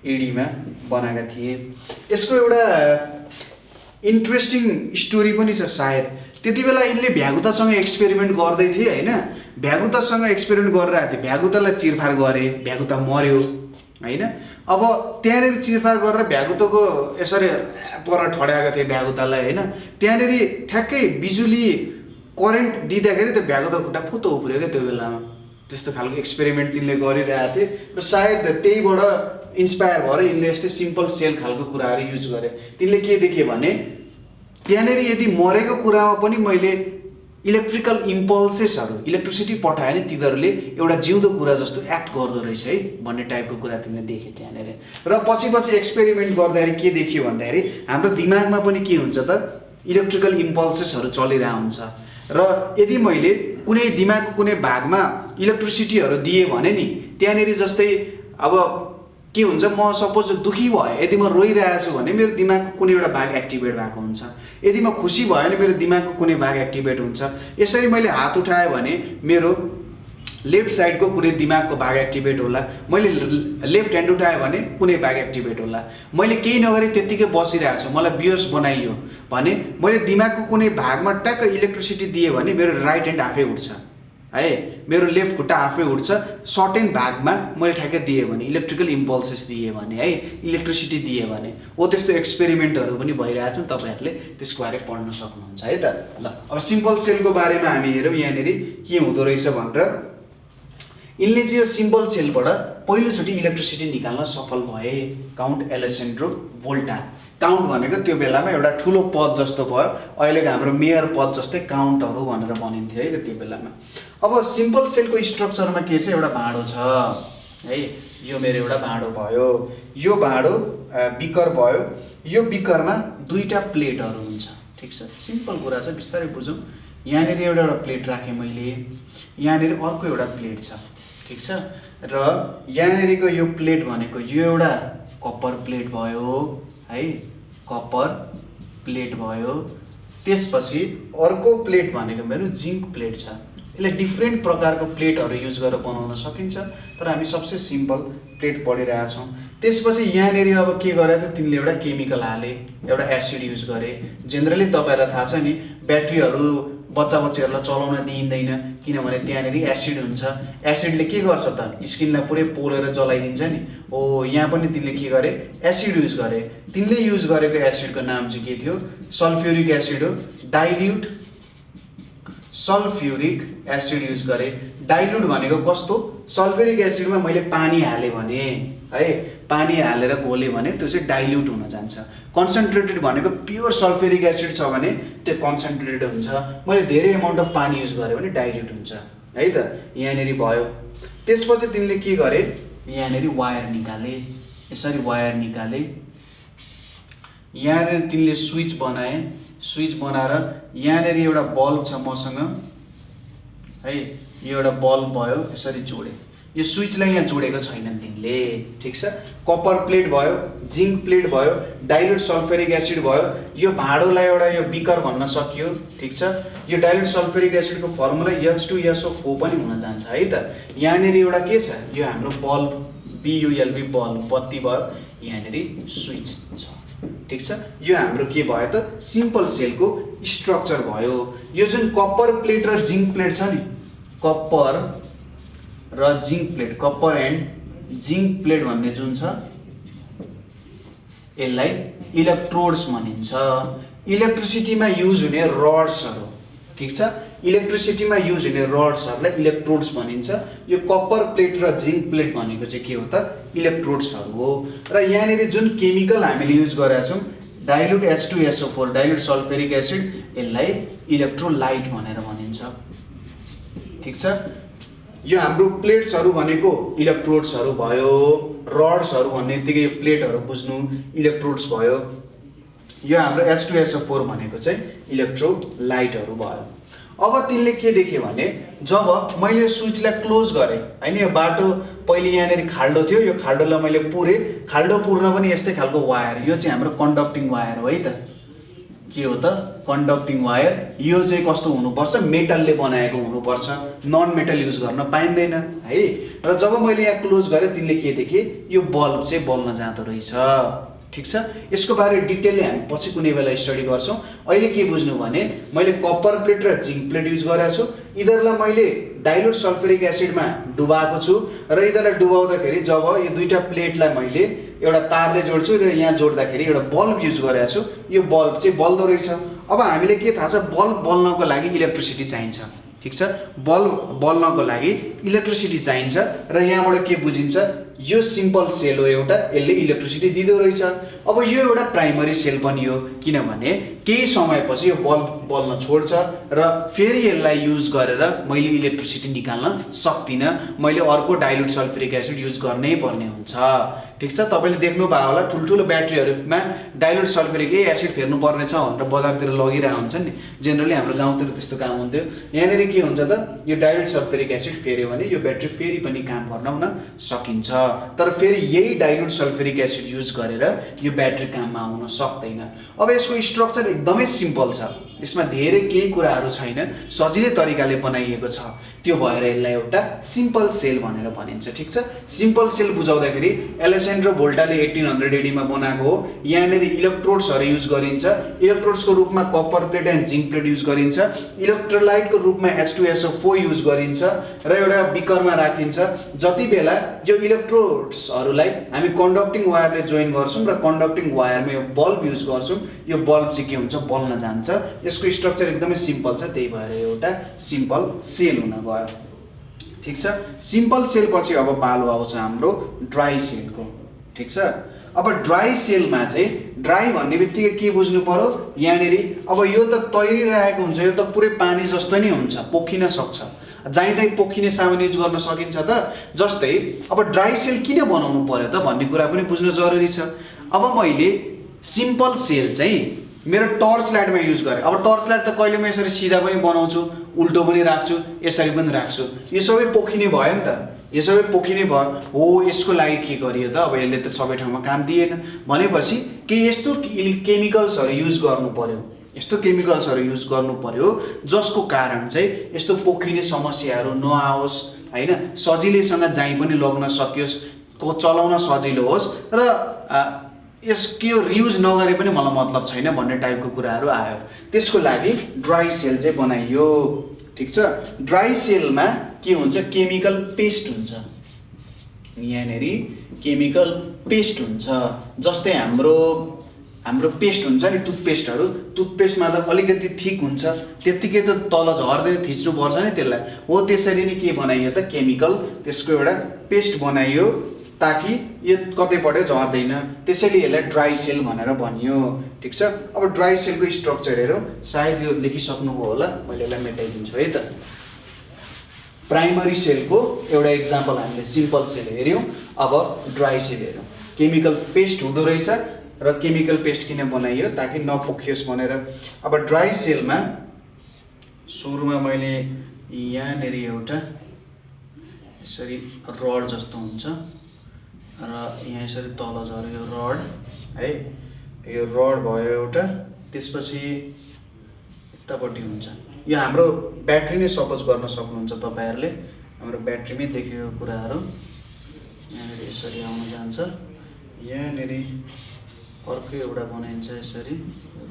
एडीमा बनाएका थिए। यसको एउटा इन्ट्रेस्टिङ स्टोरी पनि छ सायद। त्यति बेला यिनले भ्यागुतासँग एक्सपेरिमेन्ट गर्दै थिए होइन, भ्यागुतासँग एक्सपेरिमेन्ट गरिरहेको थिए, भ्यागुतालाई चिरफार गरे, भ्यागुता मर्यो होइन। अब त्यहाँनिर चिरफार गरेर भ्यागुताको यसरी पर ठड्याएको थिए भ्यागुतालाई होइन। त्यहाँनिर ठ्याक्कै बिजुली करेन्ट दिँदाखेरि त्यो भ्यागुता खुट्टा फुत्तो उफ्रियो क्या त्यो बेलामा। त्यस्तो खालको एक्सपेरिमेन्ट तिनले गरिरहेको थिए र सायद त्यहीबाट इन्सपायर भएर यिनले यस्तै सिम्पल सेल खालको कुराहरू युज गरे। तिनले के देखे भने त्यहाँनिर यदि मरेको कुरामा पनि मैले इलेक्ट्रिकल इम्पल्सेसहरू, इलेक्ट्रिसिटी पठायो भने तिनीहरूले एउटा जिउँदो कुरा जस्तो एक्ट गर्दो रहेछ है भन्ने टाइपको कुरा तिनले देखे त्यहाँनिर। र पछि एक्सपेरिमेन्ट गर्दाखेरि के देखियो भन्दाखेरि हाम्रो दिमागमा पनि के हुन्छ त, इलेक्ट्रिकल इम्पल्सेसहरू चलिरहेको हुन्छ। र यदि मैले कुनै दिमागको कुनै भागमा इलेक्ट्रिसिटीहरू दिएँ भने नि, त्यहाँनिर जस्तै अब के हुन्छ, म सपोज दुखी भएँ, यदि म रोइरहेको छु भने मेरो दिमागको कुनै एउटा भाग एक्टिभेट भएको हुन्छ। यदि म खुसी भयो भने मेरो दिमागको कुनै भाग एक्टिभेट हुन्छ। यसरी मैले हात उठाएँ भने मेरो लेफ्ट साइडको कुनै दिमागको भाग एक्टिभेट होला, मैले लेफ्ट ह्यान्ड उठाएँ भने कुनै भाग एक्टिभेट होला। मैले केही नगरी त्यत्तिकै बसिरहेको छु, मलाई बेहोस बनाइयो भने मैले दिमागको कुनै भागमा ट्याक्क इलेक्ट्रिसिटी दिएँ भने मेरो राइट ह्यान्ड आफै उठ्छ है, मेरो लेफ्ट खुट्टा आफै उठ्छ। सर्टेन भागमा मैले ठ्याक्कै दिएँ भने, इलेक्ट्रिकल इम्पल्सेस दिएँ भने है, इलेक्ट्रिसिटी दिएँ भने, हो त्यस्तो एक्सपेरिमेन्टहरू पनि भइरहेछन्, तपाईँहरूले त्यसको बारे पढ्न सक्नुहुन्छ है त। ल अब सिम्पल सेलको बारेमा हामी हेरौँ यहाँनिर के हुँदो रहेछ भनेर। यिनले चाहिँ यो सिम्पल सेलबाट पहिलोचोटि इलेक्ट्रिसिटी निकाल्न सफल भए काउन्ट एलेसेन्ड्रो भोल्टा। काउन्ट भनेको त्यो बेलामा एउटा ठुलो पद जस्तो भयो, अहिलेको हाम्रो मेयर पद जस्तै काउन्टहरू भनेर भनिन्थ्यो है त त्यो बेलामा। अब सिम्पल सेलको स्ट्रक्चरमा के छ, एउटा भाँडो छ है, यो मेरो एउटा भाँडो भयो, यो भाँडो बिकर भयो, यो बिकरमा दुईटा प्लेटहरू हुन्छ, ठिक छ। सिम्पल कुरा छ, बिस्तारै बुझौँ। यहाँनिर एउटा प्लेट राखेँ मैले, यहाँनिर अर्को एउटा प्लेट छ, ठिक छ। र यहाँनिरको यो प्लेट भनेको यो एउटा कपर प्लेट भयो है, कपर प्लेट भयो। त्यसपछि अर्को प्लेट भनेको मेरो जिङ्क प्लेट छ। यसले डिफ्रेन्ट प्रकारको प्लेटहरू युज गरेर बनाउन सकिन्छ, तर हामी सबसे सिम्पल प्लेट पढिरहेछौँ। त्यसपछि यहाँनिर अब के गरे त, तिनले एउटा केमिकल हाले, एउटा एसिड युज गरे। जेनरली तपाईँहरूलाई थाहा छ नि, ब्याट्रीहरू बच्चाहरूलाई चलाउन दिइँदैन, किनभने त्यहाँनिर एसिड हुन्छ। एसिडले के गर्छ त, स्किनलाई पुरै पोलेर जलाइदिन्छ नि। हो, यहाँ पनि तिनले के गरे, एसिड युज गरे। तिनले युज गरेको एसिडको नाम चाहिँ के थियो, सल्फ्युरिक एसिड हो। डाइल्युट सल्फ्युरिक एसिड युज गरे। डाइल्युट भनेको कस्तो, सल्फ्युरिक एसिडमा मैले पानी हालेँ भने है, पानी हालेर घोलेँ भने त्यो चाहिँ डाइल्युट हुन जान्छ। कन्सन्ट्रेटेड भनेको प्योर सल्फ्युरिक एसिड छ भने त्यो कन्सन्ट्रेटेड हुन्छ। मैले धेरै अमाउन्ट अफ पानी युज गरेँ भने डाइल्युट हुन्छ है त। यहाँनिर भयो। त्यसपछि तिनले के गरे, यहाँनिर वायर निकाले, यसरी वायर निकाले। यहाँनिर तिनले स्विच बनाए, स्विच बनाएर यहाँनिर एउटा बल्ब छ मसँग है, यो एउटा बल्ब भयो, यसरी जोडे। यो स्विचलाई यहाँ जोडेको छैनन् तिनले, ठिक छ। कपर प्लेट भयो, जिङ्क प्लेट भयो, डाइल्युट सल्फ्युरिक एसिड भयो। यो भाँडोलाई एउटा यो बिकर भन्न सकियो, ठिक छ। यो डाइल्युट सल्फ्युरिक एसिडको फर्मुला H2SO4 पनि हुन जान्छ है त। यहाँनिर एउटा के छ, यो हाम्रो बल्ब, BULB बल्ब, बत्ती भयो। यहाँनिर स्विच छ, ठिक छ। यो हाम्रो के भयो त, सिम्पल सेलको स्ट्रक्चर भयो। यो जुन कपर प्लेट र जिङ्क प्लेट छ नि, कपर र zinc plate, copper and zinc plate भन्ने जुन छ, यसलाई इलेक्ट्रोड्स भनिन्छ। इलेक्ट्रिसिटीमा युज हुने रड्सहरू, ठिक छ। इलेक्ट्रिसिटीमा युज हुने रड्सहरूलाई इलेक्ट्रोड्स भनिन्छ। यो कपर प्लेट र जिङ्क प्लेट भनेको चाहिँ के हो त, इलेक्ट्रोड्सहरू हो। र यहाँनिर जुन केमिकल हामीले युज गरेका छौँ, dilute H2SO4, dilute sulphuric acid, यसलाई इलेक्ट्रोलाइट भनेर भनिन्छ, ठिक छ। यो हाम्रो प्लेट्सहरू भनेको इलेक्ट्रोड्सहरू भयो, रड्सहरू भन्ने बित्तिकै यो प्लेटहरू बुझ्नु इलेक्ट्रोड्स भयो। यो हाम्रो H2SO4 भनेको चाहिँ इलेक्ट्रोलाइटहरू भयो। अब तिनले के देखे भने, जब मैले स्विचलाई क्लोज गरेँ होइन, यो बाटो पहिले यहाँनिर खाल्डो थियो, यो खाल्डोलाई मैले पुरेँ। खाल्डो पुर्न पनि यस्तै खालको वायर, यो चाहिँ हाम्रो कन्डक्टिङ वायर हो है त। के हो त, कन्डक्टिङ वायर। यो चाहिँ कस्तो हुनुपर्छ, मेटलले बनाएको हुनुपर्छ, नन मेटल युज गर्न पाइँदैन है। र जब मैले यहाँ क्लोज गरेँ, तिनले के देखेँ, यो बल्ब चाहिँ बल्न जाँदो रहेछ, ठिक छ। यसको बारे डिटेलली हामी पछि कुनै बेला स्टडी गर्छौँ। अहिले के बुझ्नु भने, मैले कपर प्लेट र जिङ्क प्लेट युज गरेको छु। यिनीहरूलाई मैले डाइल्युट सल्फ्युरिक एसिडमा डुबाएको छु, र यिनीहरूलाई डुबाउँदाखेरि जब यो दुईटा प्लेटलाई मैले एउटा तारले जोड्छु र यहाँ जोड्दाखेरि एउटा बल्ब युज गरेको छु, यो बल्ब चाहिँ बल्दो रहेछ। अब हामीले के थाहा छ, बल्ब बल्नको लागि इलेक्ट्रिसिटी चाहिन्छ, ठिक छ। बल्ब बल्नको लागि इलेक्ट्रिसिटी चाहिन्छ। र यहाँबाट के बुझिन्छ, यो सिम्पल सेल हो एउटा, यसले इलेक्ट्रिसिटी दिँदो रहेछ। अब यो एउटा प्राइमरी सेल पनि हो, किनभने केही समयपछि यो बल्ब बल्न छोड्छ र फेरि यसलाई युज गरेर मैले इलेक्ट्रिसिटी निकाल्न सक्दिनँ। मैले अर्को डाइल्युट सल्फ्युरिक एसिड युज गर्नै पर्ने हुन्छ, ठिक छ। तपाईँले देख्नु भयो होला, ठुल्ठुलो ब्याट्रीहरूमा डाइल्युट सल्फ्युरिक एसिड फेर्नु पर्ने छ भनेर बजारतिर लगिरहेको हुन्छ नि। जेनरली हाम्रो गाउँतिर त्यस्तो काम हुन्थ्यो। यहाँनिर के हुन्छ त, यो डाइल्युट सल्फ्युरिक एसिड फेर्यो भने यो ब्याट्री फेरि पनि काम गर्न सकिन्छ। तर फेरि यही डाइल्युट सल्फ्युरिक एसिड युज गरेर यो ब्याट्री काममा आउन सक्दैन। अब यसको स्ट्रक्चर एकदमै सिम्पल छ, यसमा धेरै केही कुराहरू छैन, सजिलै तरिकाले बनाइएको छ। त्यो भएर यसलाई एउटा सिम्पल सेल भनेर भनिन्छ, ठिक छ। सिम्पल सेल बुझाउँदाखेरि एलेसेन्ड्रो भोल्टाले 1800 AD मा बनाएको हो। यहाँनिर इलेक्ट्रोड्सहरू युज गरिन्छ। इलेक्ट्रोड्सको रूपमा copper plate and zinc plate use गरिन्छ। इलेक्ट्रोलाइटको रूपमा H2SO4 युज गरिन्छ र एउटा बिकरमा राखिन्छ। जति बेला यो इलेक्ट्रोड्सहरूलाई हामी कन्डक्टिङ वायरले जोइन गर्छौँ र कन्डक्टिङ वायरमा यो बल्ब युज गर्छौँ, यो बल्ब चाहिँ के हुन्छ, बल्न जान्छ। यसको स्ट्रक्चर एकदमै सिम्पल छ, त्यही भएर एउटा सिम्पल सेल हुन गयो, ठिक छ। सिम्पल सेल पछि अब पालो आउँछ हाम्रो ड्राई सेलको, ठिक छ। अब ड्राई सेलमा चाहिँ ड्राई भन्ने बित्तिकै के बुझ्नु पर्यो, यहाँनिर अब यो त तैरिरहेको हुन्छ, यो त पुरै पानी जस्तो नै हुन्छ, पोखिन सक्छ, जाँदै पोखिने सामान युज गर्न सकिन्छ त। जस्तै अब ड्राई सेल किन बनाउनु पर्यो त भन्ने कुरा पनि बुझ्नु जरुरी छ। अब मैले सिम्पल सेल चाहिँ मेरो टर्च लाइटमा युज गरेँ। अब टर्च लाइट त कहिले म यसरी सिधा पनि बनाउँछु, उल्टो पनि राख्छु, यसरी पनि राख्छु, यो सबै पोखिने भयो नि त, यो सबै पोखिने भयो हो। यसको लागि के गरियो त, अब यसले त सबै ठाउँमा काम दिएन भनेपछि के यस्तो केमिकल्सहरू युज गर्नु पर्यो, यस्तो केमिकल्सहरू युज गर्नु पर्यो जसको कारण चाहिँ यस्तो पोखिने समस्याहरू नआओस् हैन, सजिलैसँग जाई पनि लग्न सकियोस्, को चलाउन सजिलो होस् र यसको यो रियुज नगरे पनि मलाई मतलब छैन भन्ने टाइपको कुराहरू आयो। त्यसको लागि ड्राई सेल चाहिँ बनाइयो, ठिक छ। ड्राई सेलमा के हुन्छ, केमिकल पेस्ट हुन्छ, यहाँनिर केमिकल पेस्ट हुन्छ। जस्तै हाम्रो पेस्ट हुन्छ नि टुथपेस्टहरू, टुथपेस्टमा त अलिकति थिक हुन्छ, त्यत्तिकै त तल झर्दै थिच्नुपर्छ नि त्यसलाई, हो त्यसरी नै के बनाइयो त, केमिकल त्यसको एउटा पेस्ट बनाइयो ताकि यो कतैपट्टि झर्दैन, त्यसैले यसलाई ड्राई सेल भनेर भनियो, ठिक छ। अब ड्राई सेलको स्ट्रक्चर हेरौँ, सायद यो लेखिसक्नुभयो होला, मैले यसलाई मेटाइदिन्छु है त। प्राइमरी सेलको एउटा इक्जाम्पल हामीले सिम्पल सेल हेऱ्यौँ, अब ड्राई सेल हेरौँ। केमिकल पेस्ट हुँदो रहेछ र केमिकल पेस्ट किन बनाइयो, ताकि नपोखियोस् भनेर। अब ड्राई सेलमा सुरुमा मैले यहाँनिर एउटा यसरी रड जस्तो हुन्छ र यहाँ यसरी तल झऱ्यो रड है, यो रड भयो एउटा, त्यसपछि यतापट्टि हुन्छ, यो हाम्रो ब्याट्री नै सपोज गर्न सक्नुहुन्छ तपाईँहरूले, हाम्रो ब्याट्रीमै देखेको कुराहरू यहाँनिर यसरी आउन जान्छ। यहाँनिर अर्को एउटा बनाइन्छ यसरी,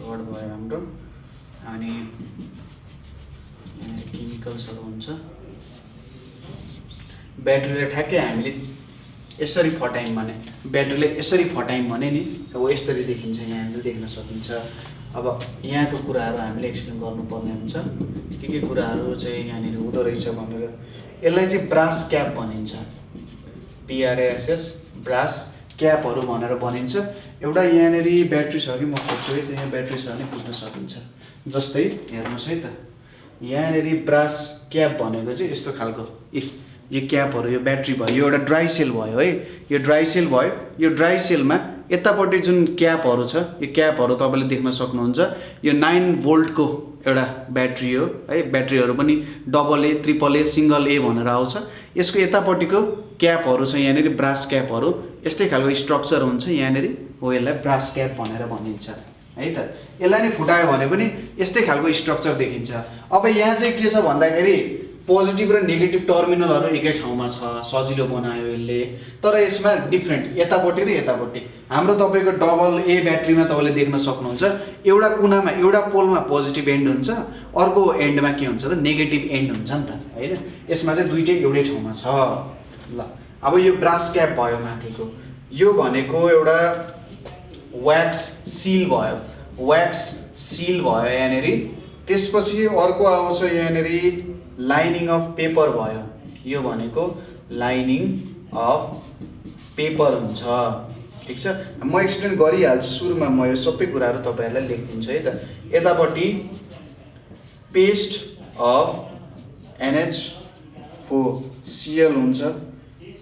रड भयो हाम्रो, अनि यहाँनिर केमिकल्सहरू हुन्छ। ब्याट्रीले ठ्याक्कै हामीले यसरी फटायौँ भने, ब्याट्रीले यसरी फटायौँ भने नि अब यसरी देखिन्छ, यहाँनिर देख्न सकिन्छ। अब यहाँको कुराहरू हामीले एक्सप्लेन गर्नुपर्ने हुन्छ, के कुराहरू चाहिँ यहाँनिर हुँदो रहेछ भनेर। यसलाई चाहिँ ब्रास क्याप भनिन्छ, BRASS ब्रास क्यापहरू भनेर भनिन्छ। एउटा यहाँनिर ब्याट्री छ कि म खोज्छु है, त्यहाँ ब्याट्री छ भने बुझ्न सकिन्छ। जस्तै हेर्नुहोस् है त, यहाँनिर ब्रास क्याप भनेको चाहिँ यस्तो खालको, यो क्यापहरू, यो ब्याट्री भयो, यो एउटा ड्राई सेल भयो है, यो ड्राई सेल भयो। यो ड्राई सेलमा यतापट्टि जुन क्यापहरू छ, यो क्यापहरू तपाईँले देख्न सक्नुहुन्छ, यो 9 भोल्टको एउटा ब्याट्री हो है। ब्याट्रीहरू पनि AA, AAA, सिङ्गल A भनेर आउँछ। यसको यतापट्टिको क्यापहरू छ, यहाँनिर ब्रास क्यापहरू, यस्तै खालको स्ट्रक्चर हुन्छ यहाँनिर, हो यसलाई ब्रास क्याप भनेर भनिन्छ है त। यसलाई नै फुटायो भने पनि यस्तै खालको स्ट्रक्चर देखिन्छ। अब यहाँ चाहिँ के छ भन्दाखेरि पोजिटिभ र नेगेटिभ टर्मिनलहरू एकै ठाउँमा छ, सजिलो बनायो यसले। तर यसमा डिफ्रेन्ट, यतापट्टि र यतापट्टि। हाम्रो तपाईँको AA ब्याट्रीमा तपाईँले देख्न सक्नुहुन्छ, एउटा कुनामा एउटा पोलमा पोजिटिभ एन्ड हुन्छ, अर्को एन्डमा के हुन्छ त, नेगेटिभ एन्ड हुन्छ नि त होइन। यसमा चाहिँ दुइटै एउटै ठाउँमा छ। ल अब यो ब्रास क्याप भयो माथिको, यो भनेको एउटा व्याक्स सिल भयो, व्याक्स सिल भयो यहाँनिर। त्यसपछि अर्को आउँछ यहाँनिर लाइनिङ अफ पेपर भयो, यो भनेको लाइनिङ अफ पेपर हुन्छ, ठिक छ। म एक्सप्लेन गरिहाल्छु सुरुमा, म यो सबै कुराहरू तपाईँहरूलाई लेखिदिन्छु है त। यतापट्टि पेस्ट अफ NH4Cl हुन्छ।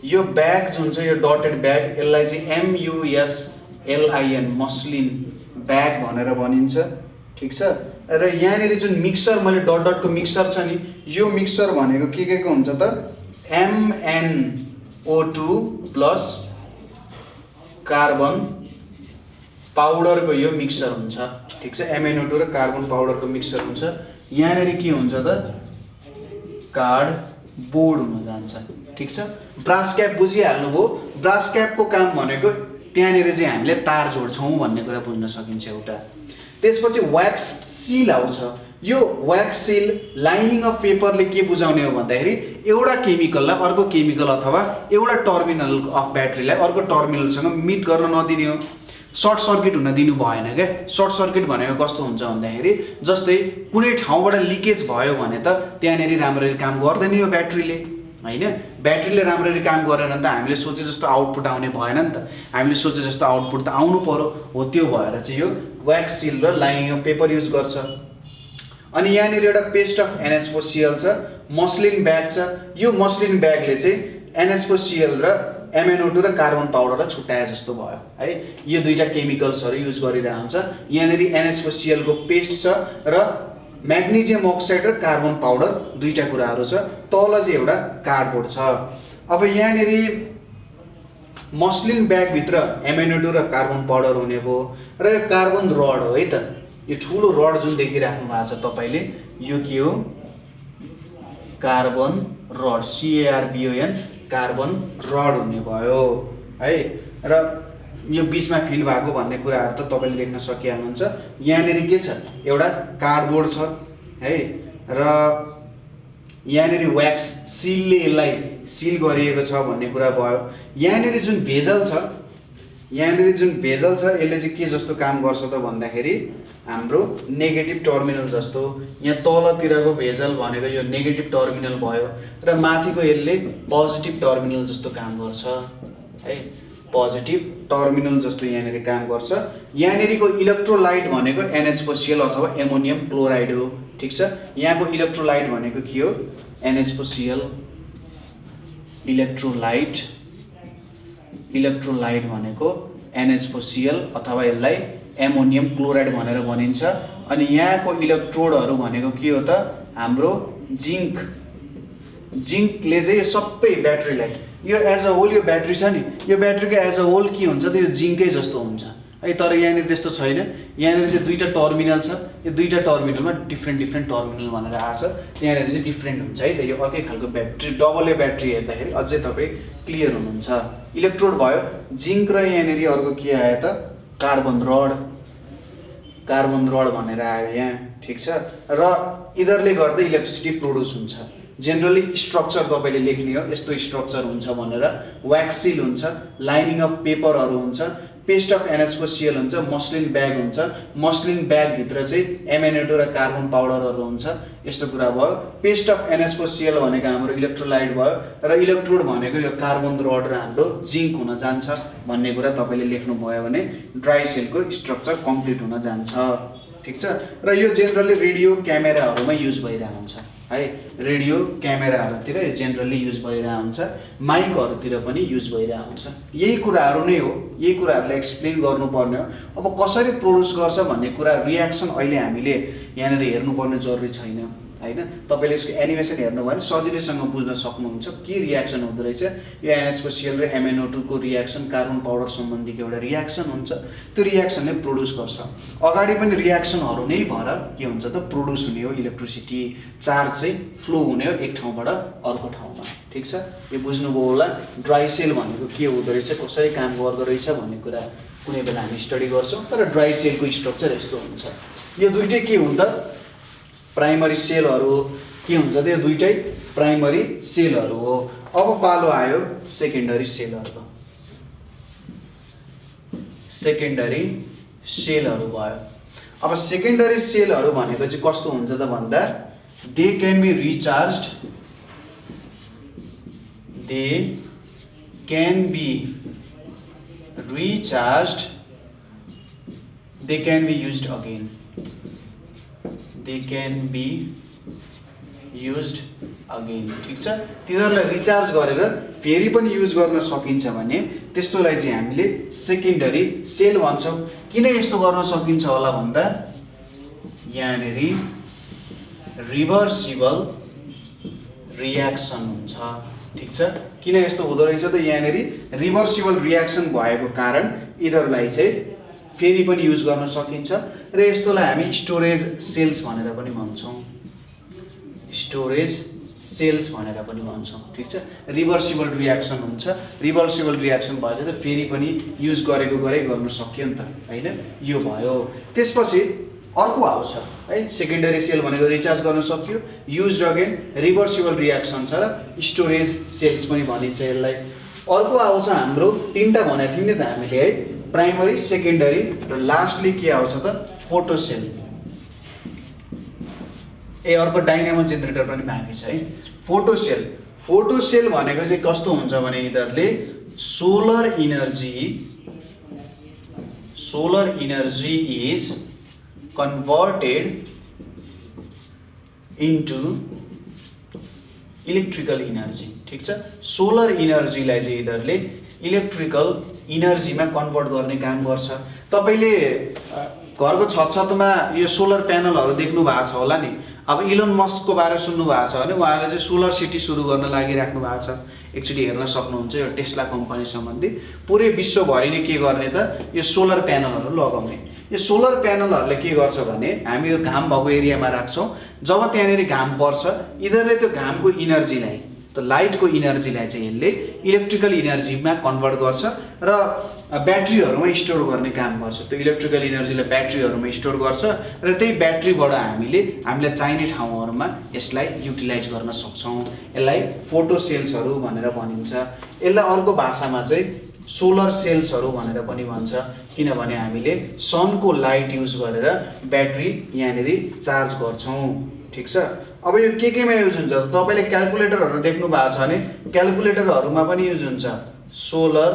यो ब्याग जुन छ, यो डटेड ब्याग, यसलाई चाहिँ MUSLIN मस्लिन ब्याग भनेर भनिन्छ, ठिक छ। र यहाँनिर जुन मिक्सर, मैले डटको मिक्सर छ नि, यो मिक्सर भनेको के को हुन्छ त, MnO2 प्लस कार्बन पाउडरको यो मिक्सर हुन्छ, ठिक छ। MnO2 र कार्बन पाउडरको मिक्सर हुन्छ। यहाँनिर के हुन्छ त, कार्डबोर्ड हुन जान्छ, ठिक छ। ब्रास क्याप बुझिहाल्नुभयो। ब्रास क्यापको काम भनेको त्यहाँनिर चाहिँ हामीले तार जोड्छौँ भन्ने कुरा बुझ्न सकिन्छ एउटा। त्यसपछि व्याक्स सिल आउँछ। यो व्याक्स सिल लाइनिङ अफ पेपरले के बुझाउने हो भन्दाखेरि एउटा केमिकललाई अर्को केमिकल अथवा एउटा टर्मिनल अफ ब्याट्रीलाई अर्को टर्मिनलसँग मिट गर्न नदिने हो, सर्ट सर्किट हुन दिनु भएन क्या। सर्ट सर्किट भनेको कस्तो हुन्छ भन्दाखेरि जस्तै कुनै ठाउँबाट लिकेज भयो भने त त्यहाँनिर राम्ररी काम गर्दैन यो ब्याट्रीले हैन। ब्याट्रीले राम्ररी काम गरेन भने त हामीले सोचे जस्तो आउटपुट आउने भएन नि त। हामीले सोचे जस्तो आउटपुट त आउनु पर्यो, हो त्यो भएर चाहिँ यो व्याक्स सिल र लाइनिङ अफ पेपर युज गर्छ। अनि यहाँनिर एउटा पेस्ट अफ NH4Cl छ, मस्लिन ब्याग छ। यो मस्लिन ब्यागले चाहिँ NH4Cl र MnO2 र कार्बन पाउडरलाई छुट्याए जस्तो भयो है। यो दुईटा केमिकल्सहरू युज गरिरहेको हुन्छ। यहाँनिर NH4Cl को पेस्ट छ र म्याग्नेशियम अक्साइड र कार्बन पाउडर दुईटा कुराहरू छ। तल चाहिँ एउटा कार्डबोर्ड छ। अब यहाँनिर मस्लिन ब्यागभित्र MnO2 र कार्बन पाउडर हुने भयो र यो कार्बन रड हो है त। यो ठुलो रड जुन देखिराख्नु भएको छ तपाईँले, यो के हो? Carbon rod, CARBON, carbon rod हुने भयो है। र यो बिचमा फिल भएको भन्ने कुराहरू त तपाईँले लेख्न सकिहाल्नुहुन्छ। यहाँनिर के छ? एउटा कार्डबोर्ड छ है र यहाँनिर व्याक्स सिलले यसलाई सिल गरिएको छ भन्ने कुरा भयो। यहाँनिर जुन भेजल छ, यसले चाहिँ के जस्तो काम गर्छ त भन्दाखेरि हाम्रो नेगेटिभ टर्मिनल जस्तो। यहाँ तलतिरको भेजल भनेको यो नेगेटिभ टर्मिनल भयो र माथिको यसले पोजिटिभ टर्मिनल जस्तो काम गर्छ है। पोजिटिभ टर्मिनल जस्तो यहाँनिर काम गर्छ। यहाँनिरको इलेक्ट्रोलाइट भनेको NH4Cl अथवा एमोनियम क्लोराइड हो, ठिक छ। यहाँको इलेक्ट्रोलाइट भनेको के हो? NH4Cl। इलेक्ट्रोलाइट भनेको NH4Cl अथवा यसलाई एमोनियम क्लोराइड भनेर भनिन्छ। अनि यहाँको इलेक्ट्रोडहरू भनेको के हो त? हाम्रो जिङ्कले चाहिँ यो सबै ब्याट्रीलाई, यो एज अ होल यो ब्याट्री छ नि, यो ब्याट्रीको एज अ होल के हुन्छ त? यो जिङ्कै जस्तो हुन्छ है। तर यहाँनिर त्यस्तो छैन। यहाँनिर चाहिँ दुईटा टर्मिनल छ। यो दुईटा टर्मिनलमा डिफ्रेन्ट टर्मिनल भनेर आएको छ। यहाँनिर चाहिँ डिफ्रेन्ट हुन्छ है त। यो अर्कै खालको ब्याट्री, डबल ए ब्याट्री हेर्दाखेरि अझै तपाईँ क्लियर हुनुहुन्छ। इलेक्ट्रोड भयो, जिङ्क र यहाँनिर अर्को के आयो त? कार्बन रड भनेर आयो यहाँ, ठिक छ। र यिनीहरूले गर्दा इलेक्ट्रिसिटी प्रोड्युस हुन्छ। जेनरली स्ट्रक्चर तपाईँले लेख्ने हो, यस्तो स्ट्रक्चर हुन्छ भनेर। व्याक्स सिल हुन्छ, लाइनिङ अफ पेपरहरू हुन्छ, पेस्ट अफ NH4Cl हुन्छ, मस्लिन ब्याग हुन्छ। मस्लिन ब्यागभित्र चाहिँ MnO2 र कार्बन पाउडरहरू हुन्छ। यस्तो कुरा भयो। पेस्ट अफ NH4Cl भनेको हाम्रो इलेक्ट्रोलाइट भयो र इलेक्ट्रोड भनेको यो कार्बन रड र हाम्रो जिङ्क हुन जान्छ भन्ने कुरा तपाईँले लेख्नुभयो भने ड्राई सेलको स्ट्रक्चर कम्प्लिट हुन जान्छ, ठिक छ। र यो जेनरली रेडियो क्यामेराहरूमा युज भइरहेको हुन्छ है। रेडियो क्यामेराहरूतिर जेनरली युज भइरहेको हुन्छ, माइकहरूतिर पनि युज भइरहेको हुन्छ। यही कुराहरू नै हो, यही कुराहरूलाई एक्सप्लेन गर्नुपर्ने हो। अब कसरी प्रोड्युस गर्छ भन्ने कुरा, रियाक्सन अहिले हामीले यहाँनिर हेर्नुपर्ने जरुरी छैन हैन। तपाईँले यसको एनिमेसन हेर्नुभयो भने सजिलैसँग बुझ्न सक्नुहुन्छ के रियाक्सन हुँदो रहेछ। यो NH4Cl र MnO2 को रियाक्सन कार्बन पाउडर सम्बन्धीको एउटा रियाक्सन हुन्छ। त्यो रियाक्सनले प्रोड्युस गर्छ। अगाडि पनि रियाक्सनहरू नै भएर के हुन्छ त? प्रोड्युस हुने हो इलेक्ट्रिसिटी, चार्ज चाहिँ फ्लो हुने हो एक ठाउँबाट अर्को ठाउँमा, ठिक छ। यो बुझ्नुभयो होला। ड्राई सेल भनेको के हुँदो रहेछ, कसरी काम गर्दो रहेछ भन्ने कुरा कुनै बेला हामी स्टडी गर्छौँ। तर ड्राई सेलको स्ट्रक्चर यस्तो हुन्छ। यो दुइटै के हुन्छ? प्राइमरी सेलहरू के हुन्छ त? यो दुइटै प्राइमरी सेलहरू हो। अब पालो आयो सेकेन्डरी सेलहरूको। सेकेन्डरी सेलहरू भयो। अब सेकेन्डरी सेलहरू भनेको चाहिँ कस्तो हुन्छ त भन्दा, they can be recharged, they can be used again, ठिक छ। तिनीहरूलाई रिचार्ज गरेर फेरि पनि युज गर्न सकिन्छ भने त्यस्तोलाई चाहिँ हामीले सेकेन्डरी सेल भन्छौँ। किन यस्तो गर्न सकिन्छ होला भन्दा, यहाँनिर रिभर्सिबल रियाक्सन हुन्छ, ठिक छ। किन यस्तो हुँदो रहेछ त? यहाँनिर रिभर्सिबल रियाक्सन भएको कारण यिनीहरूलाई चाहिँ फेरि पनि युज गर्न सकिन्छ र यस्तोलाई हामी स्टोरेज सेल्स भनेर पनि भन्छौँ। ठिक छ। रिभर्सिबल रियाक्सन हुन्छ। रिभर्सिबल रियाक्सन भएछ त फेरि पनि युज गरेको गर्न सक्यो नि त हैन। यो भयो। त्यसपछि अर्को आउँछ है। सेकेन्डरी सेल भनेको रिचार्ज गर्न सक्यो, युज्ड अगेन, रिभर्सिबल रियाक्सन छ र स्टोरेज सेल्स पनि भनिन्छ यसलाई। अर्को आउँछ हाम्रो तीनटा भनेको थियौँ नि त हामीले है, प्राइमरी, सेकेन्डरी र लास्टली के आउँछ त? फोटोसेल। अर्को डाइनामो जेनेरेटर पनि बाँकी छ है। फोटोसेल फोटो सेल भनेको चाहिँ कस्तो हुन्छ भने यिनीहरूले solar energy is converted into electrical energy. ठिक छ, सोलर इनर्जीलाई चाहिँ यिनीहरूले इलेक्ट्रिकल इनर्जीमा कन्भर्ट गर्ने काम गर्छ। तपाईँले घरको छतमा यो सोलर प्यानलहरू देख्नु भएको छ होला नि। अब इलोन मस्कको बारे सुन्नु भएको छ भने उहाँले चाहिँ सोलर सिटी सुरु गर्न लागिराख्नु भएको छ। एकचोटि हेर्न सक्नुहुन्छ यो टेस्ला कम्पनी सम्बन्धी। पुरै विश्वभरि नै के गर्ने त यो सोलर प्यानलहरू लगाउने। यो सोलर प्यानलहरूले के गर्छ भने हामी यो घाम भएको एरियामा राख्छौँ। जब त्यहाँनिर घाम पर्छ यिनीहरूले त्यो घामको इनर्जीलाई, त लाइटको इनर्जीलाई चाहिँ यसले इलेक्ट्रिकल इनर्जीमा कन्भर्ट गर्छ र ब्याट्रीहरूमा स्टोर गर्ने काम गर्छ। त्यो इलेक्ट्रिकल इनर्जीलाई ब्याट्रीहरूमा स्टोर गर्छ र त्यही ब्याट्रीबाट हामीलाई चाहिने ठाउँहरूमा यसलाई युटिलाइज गर्न सक्छौँ। यसलाई फोटो सेल्सहरू भनेर भनिन्छ। यसलाई अर्को भाषामा चाहिँ सोलर सेल्सहरू भनेर पनि भन्छ, किनभने हामीले सनको लाइट युज गरेर ब्याट्री यहाँनिर चार्ज गर्छौँ। ठिक छ, अब यो केमा युज हुन्छ त तपाईँले क्यालकुलेटरहरू देख्नु भएको छ भने क्यालकुलेटरहरूमा पनि युज हुन्छ। सोलर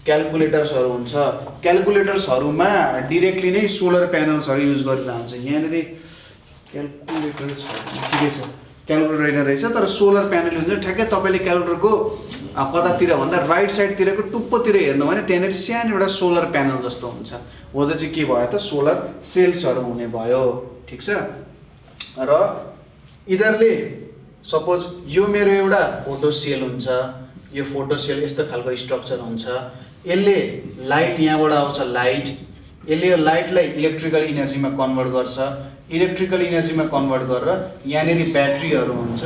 क्यालकुलेटर्सहरू हुन्छ। क्यालकुलेटर्सहरूमा डिरेक्टली नै सोलर प्यानल्सहरू युज गरेर हुन्छ। यहाँनिर क्यालकुलेटर्सहरू ठिकै छ, क्यालकुलेटर होइन रहेछ, तर सोलर प्यानल हुन्छ। ठ्याक्कै तपाईँले क्यालकुलेटरको कतातिर भन्दा राइट साइडतिरको टुप्पोतिर हेर्नु भने त्यहाँनिर सानो एउटा सोलर प्यानल जस्तो हुन्छ। हो त्यो चाहिँ के भयो त सोलर सेल्सहरू हुने भयो। ठिक छ, र यिनीहरूले सपोज यो मेरो एउटा फोटो सेल हुन्छ। यो फोटो सेल यस्तो खालको स्ट्रक्चर हुन्छ। यसले लाइट यहाँबाट आउँछ लाइट, यसले यो लाइटलाई इलेक्ट्रिकल इनर्जीमा कन्भर्ट गर्छ। इलेक्ट्रिकल इनर्जीमा कन्भर्ट गरेर यहाँनिर ब्याट्रीहरू हुन्छ।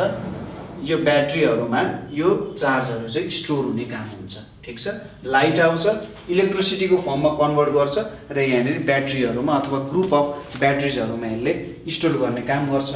यो ब्याट्रीहरूमा यो चार्जहरू चाहिँ स्टोर हुने काम हुन्छ। ठिक छ, लाइट आउँछ इलेक्ट्रिसिटीको फर्ममा कन्भर्ट गर्छ र यहाँनिर ब्याट्रीहरूमा अथवा ग्रुप अफ ब्याट्रिजहरूमा यसले स्टोर गर्ने काम गर्छ।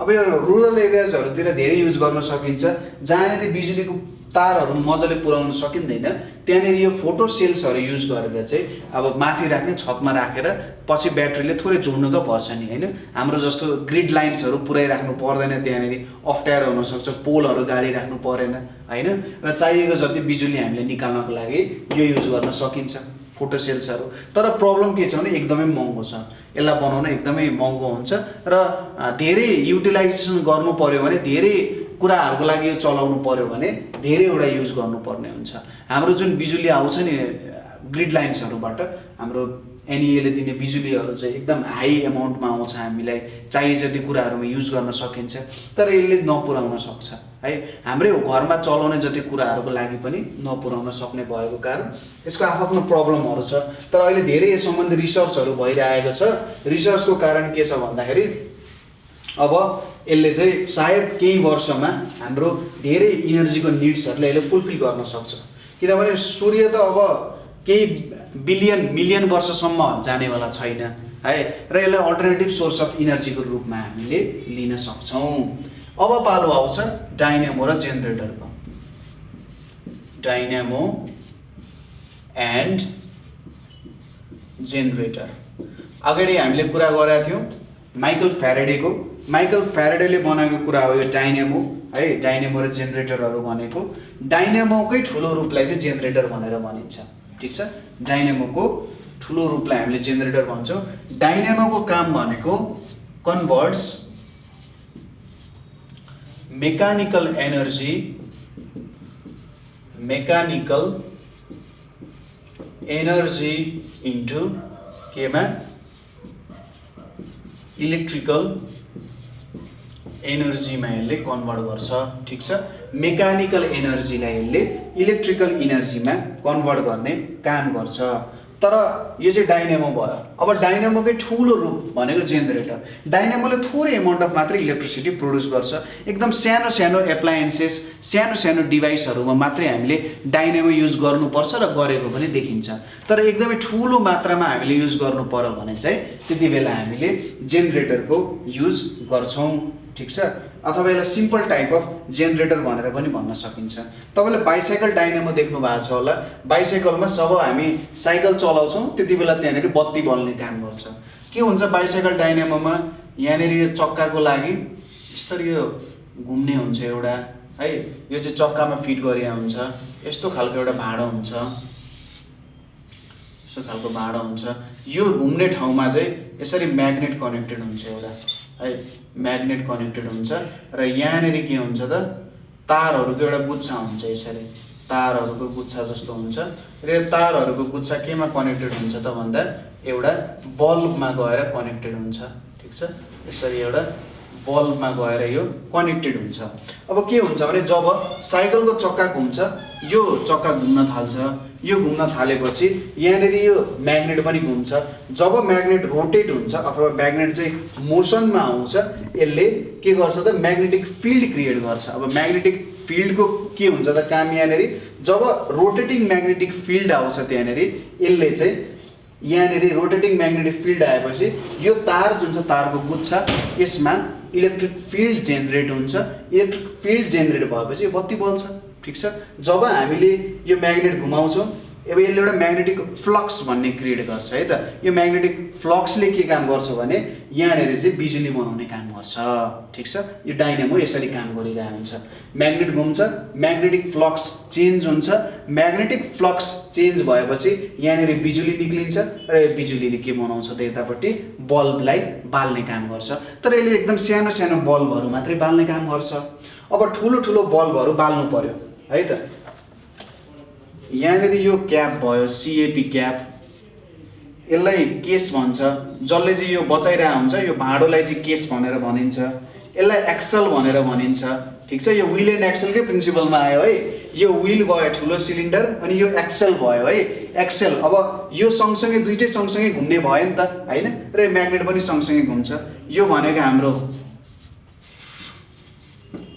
अब यो रुरल एरियाजहरूतिर धेरै युज गर्न सकिन्छ, जहाँनिर बिजुलीको तारहरू मजाले पुर्याउन सकिँदैन। त्यहाँनिर यो फोटो सेल्सहरू युज गरेर चाहिँ अब माथि राख्ने, छतमा राखेर पछि ब्याट्रीले थोरै जोड्नु त पर्छ नि होइन। हाम्रो जस्तो ग्रिड लाइन्सहरू पुऱ्याइराख्नु पर्दैन, त्यहाँनिर अप्ठ्यारो हुनसक्छ, पोलहरू गाडिराख्नु परेन होइन। र चाहिएको जति बिजुली हामीले निकाल्नको लागि यो युज गर्न सकिन्छ फोटो सेल्सहरू। तर प्रब्लम के छ भने एकदमै महँगो छ, यसलाई बनाउन एकदमै महँगो हुन्छ र धेरै युटिलाइजेसन गर्नु पर्यो भने, धेरै कुराहरूको लागि यो चलाउनु पर्यो भने धेरैवटा युज गर्नुपर्ने हुन्छ। हाम्रो जुन बिजुली आउँछ नि ग्रिड लाइन्सहरूबाट, हाम्रो एनइएले दिने बिजुलीहरू चाहिँ एकदम हाई एमाउन्टमा आउँछ। हामीलाई चाहिए जति कुराहरूमा युज गर्न सकिन्छ, तर यसले नपुर्याउन सक्छ है। हाम्रै घरमा चलाउने जति कुराहरूको लागि पनि नपुर्याउन सक्ने भएको कारण यसको आफ्नो प्रब्लमहरू छ। तर अहिले धेरै यस सम्बन्धी रिसर्चहरू भइरहेको छ। रिसर्चको कारण के छ भन्दाखेरि अब यसले चाहिँ सायद केही वर्षमा हाम्रो धेरै इनर्जीको निड्सहरूलाई यसले फुलफिल गर्न सक्छ, किनभने सूर्य त अब केही बिलियन मिलियन वर्षसम्म जानेवाला छैन है। र यसलाई अल्टरनेटिभ सोर्स अफ इनर्जीको रूपमा हामीले लिन सक्छौँ। अब पालो आउँछ डाइनामो र जेनेरेटरको। Dynamo and generator. अगाडि हामीले कुरा गरेका थियौँ माइकल फ्याराडेको। माइकल फ्याराडेले बनाएको कुरा हो यो डाइनामो है। डाइनामो र जेनेरेटरहरू भनेको डाइनामोकै ठुलो रूपलाई चाहिँ जेनेरेटर भनेर भनिन्छ। ठिक छ, डाइनामोको ठुलो रूपलाई हामीले जेनेरेटर भन्छौँ। डाइनामोको काम भनेको कन्भर्ट्स मेकानिकल एनर्जी इन्टु केमा इलेक्ट्रिकल एनर्जीमा यसले कन्भर्ट गर्छ। ठिक छ, मेकानिकल एनर्जीलाई यसले इलेक्ट्रिकल इनर्जीमा कन्भर्ट गर्ने काम गर्छ। तर यो चाहिँ डाइनामो भयो। अब डाइनामोकै ठुलो रूप भनेको जेनेरेटर। डाइनामोले थोरै एमाउन्ट अफ मात्रै इलेक्ट्रिसिटी प्रोड्युस गर्छ। एकदम सानो सानो एप्लायन्सेस, सानो सानो डिभाइसहरूमा मात्रै हामीले डाइनामो युज गर्नुपर्छ र गरेको पनि देखिन्छ। तर एकदमै ठुलो मात्रामा हामीले युज गर्नु पर्यो भने चाहिँ त्यति बेला हामीले जेनेरेटरको युज गर्छौँ। ठिक छ, अथवा यसलाई सिम्पल टाइप अफ जेनेरेटर भनेर पनि भन्न सकिन्छ। तपाईँले बाइसाइकल डाइनामो देख्नु भएको छ होला। बाइसाइकलमा जब हामी साइकल चलाउँछौँ त्यति बेला त्यहाँनिर बत्ती बल्ने काम गर्छ। के हुन्छ बाइसाइकल डाइनामोमा, यहाँनिर यो चक्काको लागि यसरी यो घुम्ने हुन्छ एउटा है। यो चाहिँ चक्कामा फिट गरिया हुन्छ। यस्तो खालको एउटा भाँडो हुन्छ, यस्तो खालको भाँडो हुन्छ। यो घुम्ने ठाउँमा चाहिँ यसरी म्याग्नेट कनेक्टेड हुन्छ एउटा, है, म्याग्नेट कनेक्टेड हुन्छ। र यहाँनिर के हुन्छ त, तारहरूको एउटा गुच्छा हुन्छ, यसरी तारहरूको गुच्छा जस्तो हुन्छ। र यो तारहरूको गुच्छा केमा कनेक्टेड हुन्छ त भन्दा एउटा बल्बमा गएर कनेक्टेड हुन्छ, ठिक छ। यसरी एउटा बल्बमा गएर यो कनेक्टेड हुन्छ। अब के हुन्छ भने जब साइकलको चक्का घुम्छ, यो चक्का घुम्न थाल्छ, यो घुम्न थालेपछि यहाँनिर यो म्याग्नेट पनि घुम्छ। जब म्याग्नेट रोटेट हुन्छ अथवा म्याग्नेट चाहिँ मोसनमा आउँछ, यसले के गर्छ त, म्याग्नेटिक फिल्ड क्रिएट गर्छ। अब म्याग्नेटिक फिल्डको के हुन्छ त काम, यहाँनिर जब रोटेटिङ म्याग्नेटिक फिल्ड आउँछ त्यहाँनिर यसले चाहिँ यहाँनिर रोटेटिङ म्याग्नेटिक फिल्ड आएपछि यो तार जुन छ, तारको गुच्छा, यसमा इलेक्ट्रिक फिल्ड जेनेरेट हुन्छ। इलेक्ट्रिक फिल्ड जेनेरेट भएपछि यो बत्ती बल्छ, ठिक छ। जब हामीले यो म्याग्नेट घुमाउँछौँ, अब यसले एउटा म्याग्नेटिक फ्लक्स भन्ने क्रिएट गर्छ, है त। यो म्याग्नेटिक फ्लक्सले के काम गर्छ भने यहाँनिर चाहिँ बिजुली बनाउने काम गर्छ, ठिक छ। यो डाइनामो यसरी काम गरिरहेको हुन्छ। म्याग्नेट घुम्छ, म्याग्नेटिक फ्लक्स चेन्ज हुन्छ। म्याग्नेटिक फ्लक्स चेन्ज भएपछि यहाँनिर बिजुली निक्लिन्छ र यो बिजुलीले के बनाउँछ त, यतापट्टि बल्बलाई बाल्ने काम गर्छ। तर यसले एकदम सानो सानो बल्बहरू मात्रै बाल्ने काम गर्छ। अब ठुलो ठुलो बल्बहरू बाल्नु पर्यो, है त। यहाँनिर यो क्याप भयो, सिएपी क्याप, यसलाई केस भन्छ। जसले चाहिँ यो बचाइरहेको हुन्छ, यो भाँडोलाई चाहिँ केस भनेर भनिन्छ। यसलाई एक्सल भनेर भनिन्छ, ठिक छ। यो व्हील एन्ड एक्सलकै प्रिन्सिपलमा आयो, है। यो व्हील भयो ठुलो सिलिन्डर, अनि यो एक्सल भयो, है, एक्सल। अब यो सँगसँगै दुइटै सँगसँगै घुम्ने भयो नि त, होइन। र यो म्याग्नेट पनि सँगसँगै घुम्छ। यो भनेको हाम्रो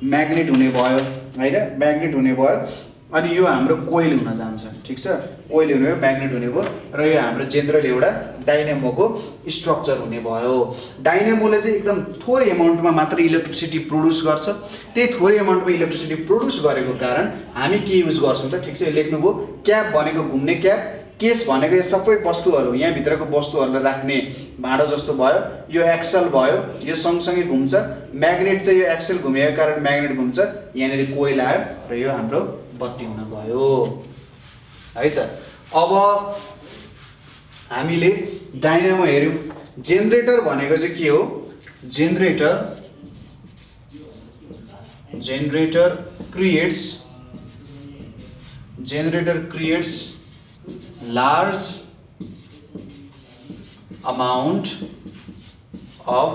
म्याग्नेट हुने भयो, होइन, म्याग्नेट हुने भयो। अनि यो हाम्रो कोइल हुन जान्छ, ठिक छ। कोइल हुने भयो, म्याग्नेट हुने भयो, र यो हाम्रो जेनरल एउटा डाइनामोको स्ट्रक्चर हुने भयो। डाइनामोले चाहिँ एकदम थोरै एमाउन्टमा मात्र इलेक्ट्रिसिटी प्रड्युस गर्छ। त्यही थोरै एमाउन्टमा इलेक्ट्रिसिटी प्रड्युस गरेको कारण हामी के युज गर्छौँ त, ठिक छ। लेख्नुभयो, क्याप भनेको घुम्ने क्याप, केस भनेको यो सबै वस्तुहरू, यहाँभित्रको वस्तुहरूलाई राख्ने भाँडो जस्तो भयो। यो एक्सल भयो, यो सँगसँगै घुम्छ। म्याग्नेट चाहिँ यो एक्सल घुमेको कारण म्याग्नेट घुम्छ। यहाँनिर कोइल आयो र यो हाम्रो बत्ती हुन गयो, है त। अब हामीले डाइनामो हेऱ्यौँ। जेनरेटर भनेको चाहिँ के हो, generator creates large amount of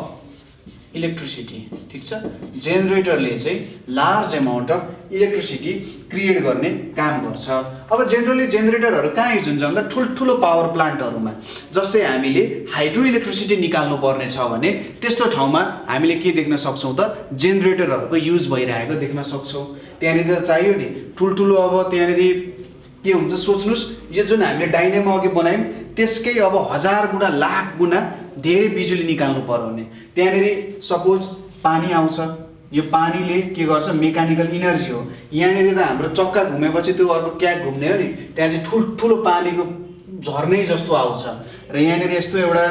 electricity, ठिक छ। जेनरेटरले चाहिँ large amount of electricity create गर्ने काम गर्छ। अब जेनरली जेनरेटरहरू कहाँ युज हुन्छ भन्दा ठुल्ठुलो पावर प्लान्टहरूमा। जस्तै हामीले हाइड्रो इलेक्ट्रिसिटी निकाल्नु पर्ने छ भने त्यस्तो ठाउँमा हामीले के देख्न सक्छौँ त, जेनरेटरहरूको युज भइरहेको देख्न सक्छौँ। त्यहाँनिर चाहियो नि ठुल्ठुलो, अब त्यहाँनिर के हुन्छ सोच्नुहोस्, यो जुन हामीले डाइनामो अघि बनायौँ त्यसकै अब 1000 गुणा लाख गुणा धेरै बिजुली निकाल्नु पर्यो भने त्यहाँनिर सपोज पानी आउँछ। यो पानीले के गर्छ, मेकानिकल इनर्जी हो। यहाँनिर त हाम्रो चक्का घुमेपछि त्यो अर्को क्याक घुम्ने हो नि, त्यहाँ चाहिँ ठुल्ठुलो पानीको झर्नै जस्तो आउँछ। र यहाँनिर यस्तो एउटा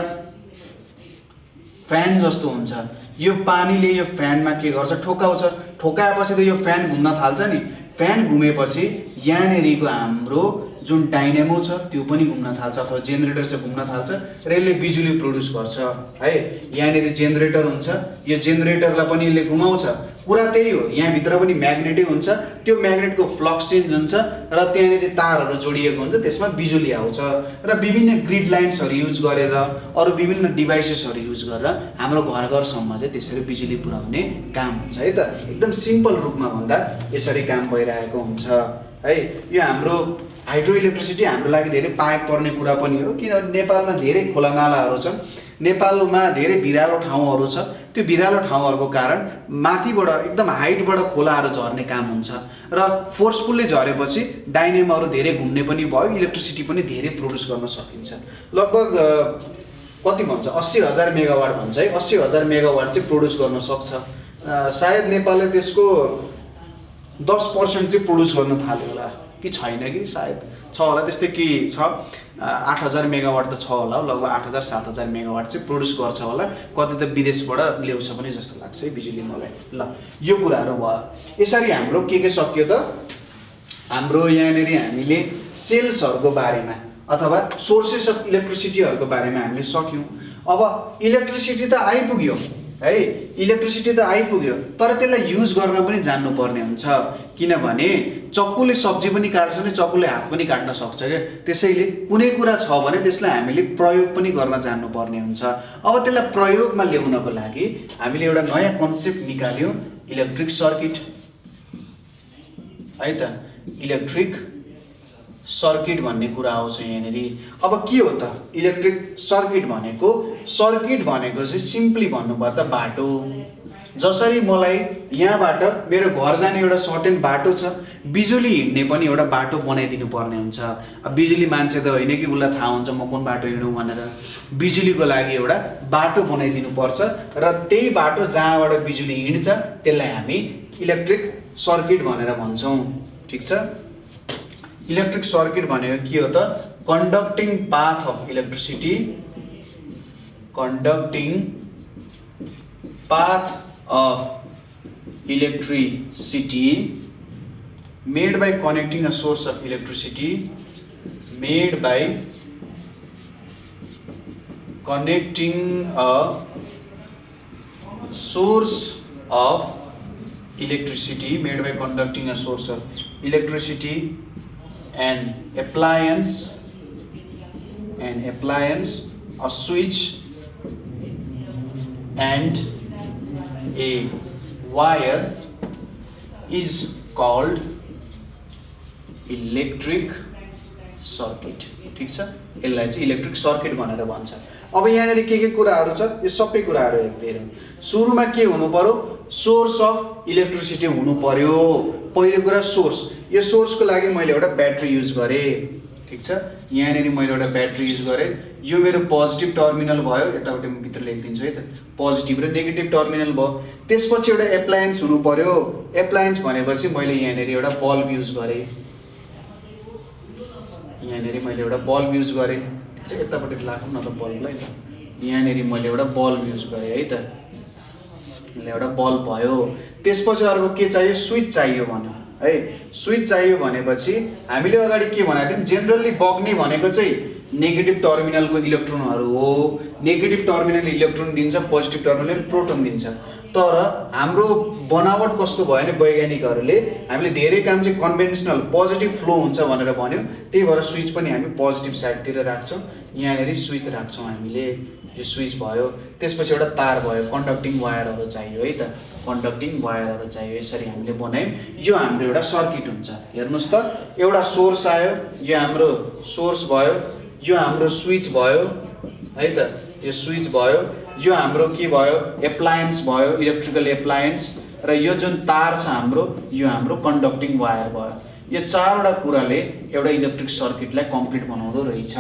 फ्यान जस्तो हुन्छ। यो पानीले यो फ्यानमा के गर्छ, ठोकाउँछ। ठोकाएपछि त यो फ्यान घुम्न थाल्छ नि। फ्यान घुमेपछि यहाँनिरको हाम्रो जुन डाइनामो छ त्यो पनि घुम्न थाल्छ, अथवा जेनरेटर चाहिँ घुम्न थाल्छ र यसले बिजुली प्रड्युस गर्छ, है। यहाँनिर जेनरेटर हुन्छ, यो जेनरेटरलाई पनि यसले घुमाउँछ। कुरा त्यही हो, यहाँभित्र पनि म्याग्नेटै हुन्छ। त्यो म्याग्नेटको फ्लक्स चेन्ज हुन्छ र त्यहाँनिर तारहरू जोडिएको हुन्छ, त्यसमा बिजुली आउँछ। र विभिन्न ग्रिड लाइन्सहरू युज गरेर, अरू विभिन्न डिभाइसेसहरू युज गरेर हाम्रो घर घरसम्म चाहिँ त्यसरी बिजुली पुर्याउने काम हुन्छ, है त। एकदम सिम्पल रूपमा भन्दा यसरी काम भइरहेको हुन्छ, है। यो हाम्रो हाइड्रो इलेक्ट्रिसिटी हाम्रो लागि धेरै पाएको पर्ने कुरा पनि हो, किनभने नेपालमा धेरै खोलानालाहरू छन्। नेपालमा धेरै भिरालो ठाउँहरू छ। त्यो भिरालो ठाउँहरूको कारण माथिबाट एकदम हाइटबाट खोलाहरू झर्ने काम हुन्छ र फोर्सफुल्ली झरेपछि डाइनामोहरू धेरै घुम्ने पनि भयो, इलेक्ट्रिसिटी पनि धेरै प्रड्युस गर्न सकिन्छ। लगभग कति भन्छ, 80,000 मेगावाट भन्छ, है। 80,000 मेगावाट चाहिँ प्रड्युस गर्न सक्छ। सायद नेपालले त्यसको 10% चाहिँ प्रड्युस गर्न थाल्यो होला कि छैन कि सायद छ होला, त्यस्तै के छ। 8000 मेगावाट त छ होला, लगभग 8000-7000 मेगावाट चाहिँ प्रोड्युस गर्छ होला, कतै त विदेशबाट ल्याउँछ पनि जस्तो लाग्छ है बिजुली मलाई। ल यो कुराहरू भयो। यसरी हाम्रो के सकियो त, हाम्रो यहाँनिर हामीले सेल्सहरूको बारेमा अथवा सोर्सेस अफ इलेक्ट्रिसिटीहरूको बारेमा हामीले सक्यौँ। अब इलेक्ट्रिसिटी त आइपुग्यो है, इलेक्ट्रिसिटी त आइपुग्यो, तर त्यसलाई युज गर्न पनि जान्नुपर्ने हुन्छ, किनभने चक्कुले सब्जी पनि काट्छ नि चक्कुले हात पनि काट्न सक्छ क्या। त्यसैले कुनै कुरा छ भने त्यसलाई हामीले प्रयोग पनि गर्न जान्नुपर्ने हुन्छ। अब त्यसलाई प्रयोगमा ल्याउनको लागि हामीले एउटा नयाँ कन्सेप्ट निकाल्यौँ, इलेक्ट्रिक सर्किट है त। इलेक्ट्रिक सर्किट भन्ने कुरा आउँछ यहाँनिर। अब के हो त इलेक्ट्रिक सर्किट भनेको? सर्किट भनेको चाहिँ सिम्पली भन्नुपर्दा बाटो। जसरी मलाई यहाँबाट मेरो घर जाने एउटा सर्टेन बाटो छ, बिजुली हिँड्ने पनि एउटा बाटो बनाइदिनु पर्ने हुन्छ। अब बिजुली मान्छे त होइन कि उसलाई थाहा हुन्छ म कुन बाटो हिँडौँ भनेर, बिजुलीको लागि एउटा बाटो बनाइदिनु पर्छ र त्यही बाटो जहाँबाट बिजुली हिँड्छ त्यसलाई हामी इलेक्ट्रिक सर्किट भनेर भन्छौँ। ठिक छ। इलेक्ट्रिक सर्किट भनेको के हो त? Conducting path of electricity, conducting path of electricity made by connecting a source of electricity, made by connecting a source of electricity, made by conducting a source of electricity and appliance, a switch and a wire is called electric circuit. ठिक छ, यसलाई चाहिँ electric circuit भनेर भन्छ। अब यहाँनिर के कुराहरू छ यो सबै कुराहरू हेरौँ। सुरुमा के हुनु पर्यो? सोर्स अफ इलेक्ट्रिसिटी हुनु पर्यो। पहिलो कुरा सोर्स। यो सोर्सको लागि मैले एउटा ब्याट्री युज गरेँ। ठिक छ, यहाँनिर मैले एउटा ब्याट्री युज गरेँ। यो मेरो पोजिटिभ टर्मिनल भयो, यतापट्टि म भित्र लेखिदिन्छु है त, पोजिटिभ र नेगेटिभ टर्मिनल भयो। त्यसपछि एउटा एप्लायन्स हुनु पर्यो। एप्लायन्स भनेपछि मैले यहाँनिर एउटा बल्ब युज गरेँ। यहाँनिर मैले एउटा बल्ब युज गरेँ। ठिक छ, यतापट्टि राखौँ न त बल्बलाई। यहाँनिर मैले एउटा बल्ब युज गरेँ है त, एउटा बल्ब भयो। त्यसपछि अर्को के चाहियो? स्विच चाहियो भन्यो है। स्विच चाहियो भनेपछि हामीले अगाडि के भनेको थियौँ? जेनरली बग्ने भनेको चाहिँ नेगेटिभ टर्मिनलको इलेक्ट्रोनहरू हो। नेगेटिभ टर्मिनल इलेक्ट्रोन दिन्छ, पोजिटिभ टर्मिनल प्रोटोन दिन्छ। तर हाम्रो बनावट कस्तो भयो भने वैज्ञानिकहरूले हामीले धेरै काम चाहिँ कन्भेन्सनल पोजिटिभ फ्लो हुन्छ भनेर भन्यो, त्यही भएर स्विच पनि हामी पोजिटिभ साइडतिर राख्छौँ। यहाँनिर स्विच राख्छौँ हामीले, यो स्विच भयो। त्यसपछि एउटा तार भयो, कन्डक्टिङ वायरहरू चाहियो है त, कन्डक्टिङ वायरहरू चाहियो। यसरी हामीले बनायौँ, यो हाम्रो एउटा सर्किट हुन्छ। हेर्नुहोस् त, एउटा सोर्स आयो, यो हाम्रो सोर्स भयो, यो हाम्रो स्विच भयो है त, यो स्विच भयो। यो हाम्रो के भयो? एप्लायन्स भयो, इलेक्ट्रिकल एप्लायन्स। र यो जुन तार छ हाम्रो, यो हाम्रो कन्डक्टिङ वायर भयो। यो चारवटा कुराले एउटा इलेक्ट्रिक सर्किटलाई कम्प्लिट बनाउँदो रहेछ।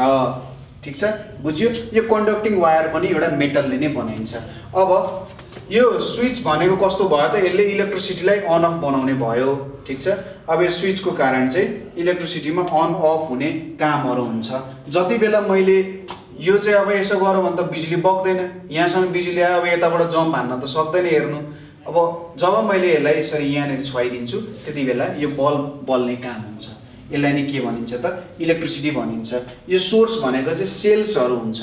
ठिक छ, बुझ्यो? यो कन्डक्टिङ वायर पनि एउटा मेटलले नै बनाइन्छ। अब यो स्विच भनेको कस्तो भयो त? यसले इलेक्ट्रिसिटीलाई अन अफ बनाउने भयो। ठिक छ, अब यो स्विचको कारण चाहिँ इलेक्ट्रिसिटीमा अन अफ हुने कामहरू हुन्छ। जति बेला मैले यो चाहिँ अब यसो गरौँ भने त बिजुली बग्दैन, यहाँसम्म बिजुली आयो, अब यताबाट जम्प हान्न त सक्दैन। हेर्नु, अब जब मैले यसलाई यसरी यहाँनिर छुवाइदिन्छु त्यति बेला यो बल्ब बल्ने काम हुन्छ। यसलाई नै के भनिन्छ त? इलेक्ट्रिसिटी भनिन्छ। यो सोर्स भनेको चाहिँ सेल्सहरू हुन्छ।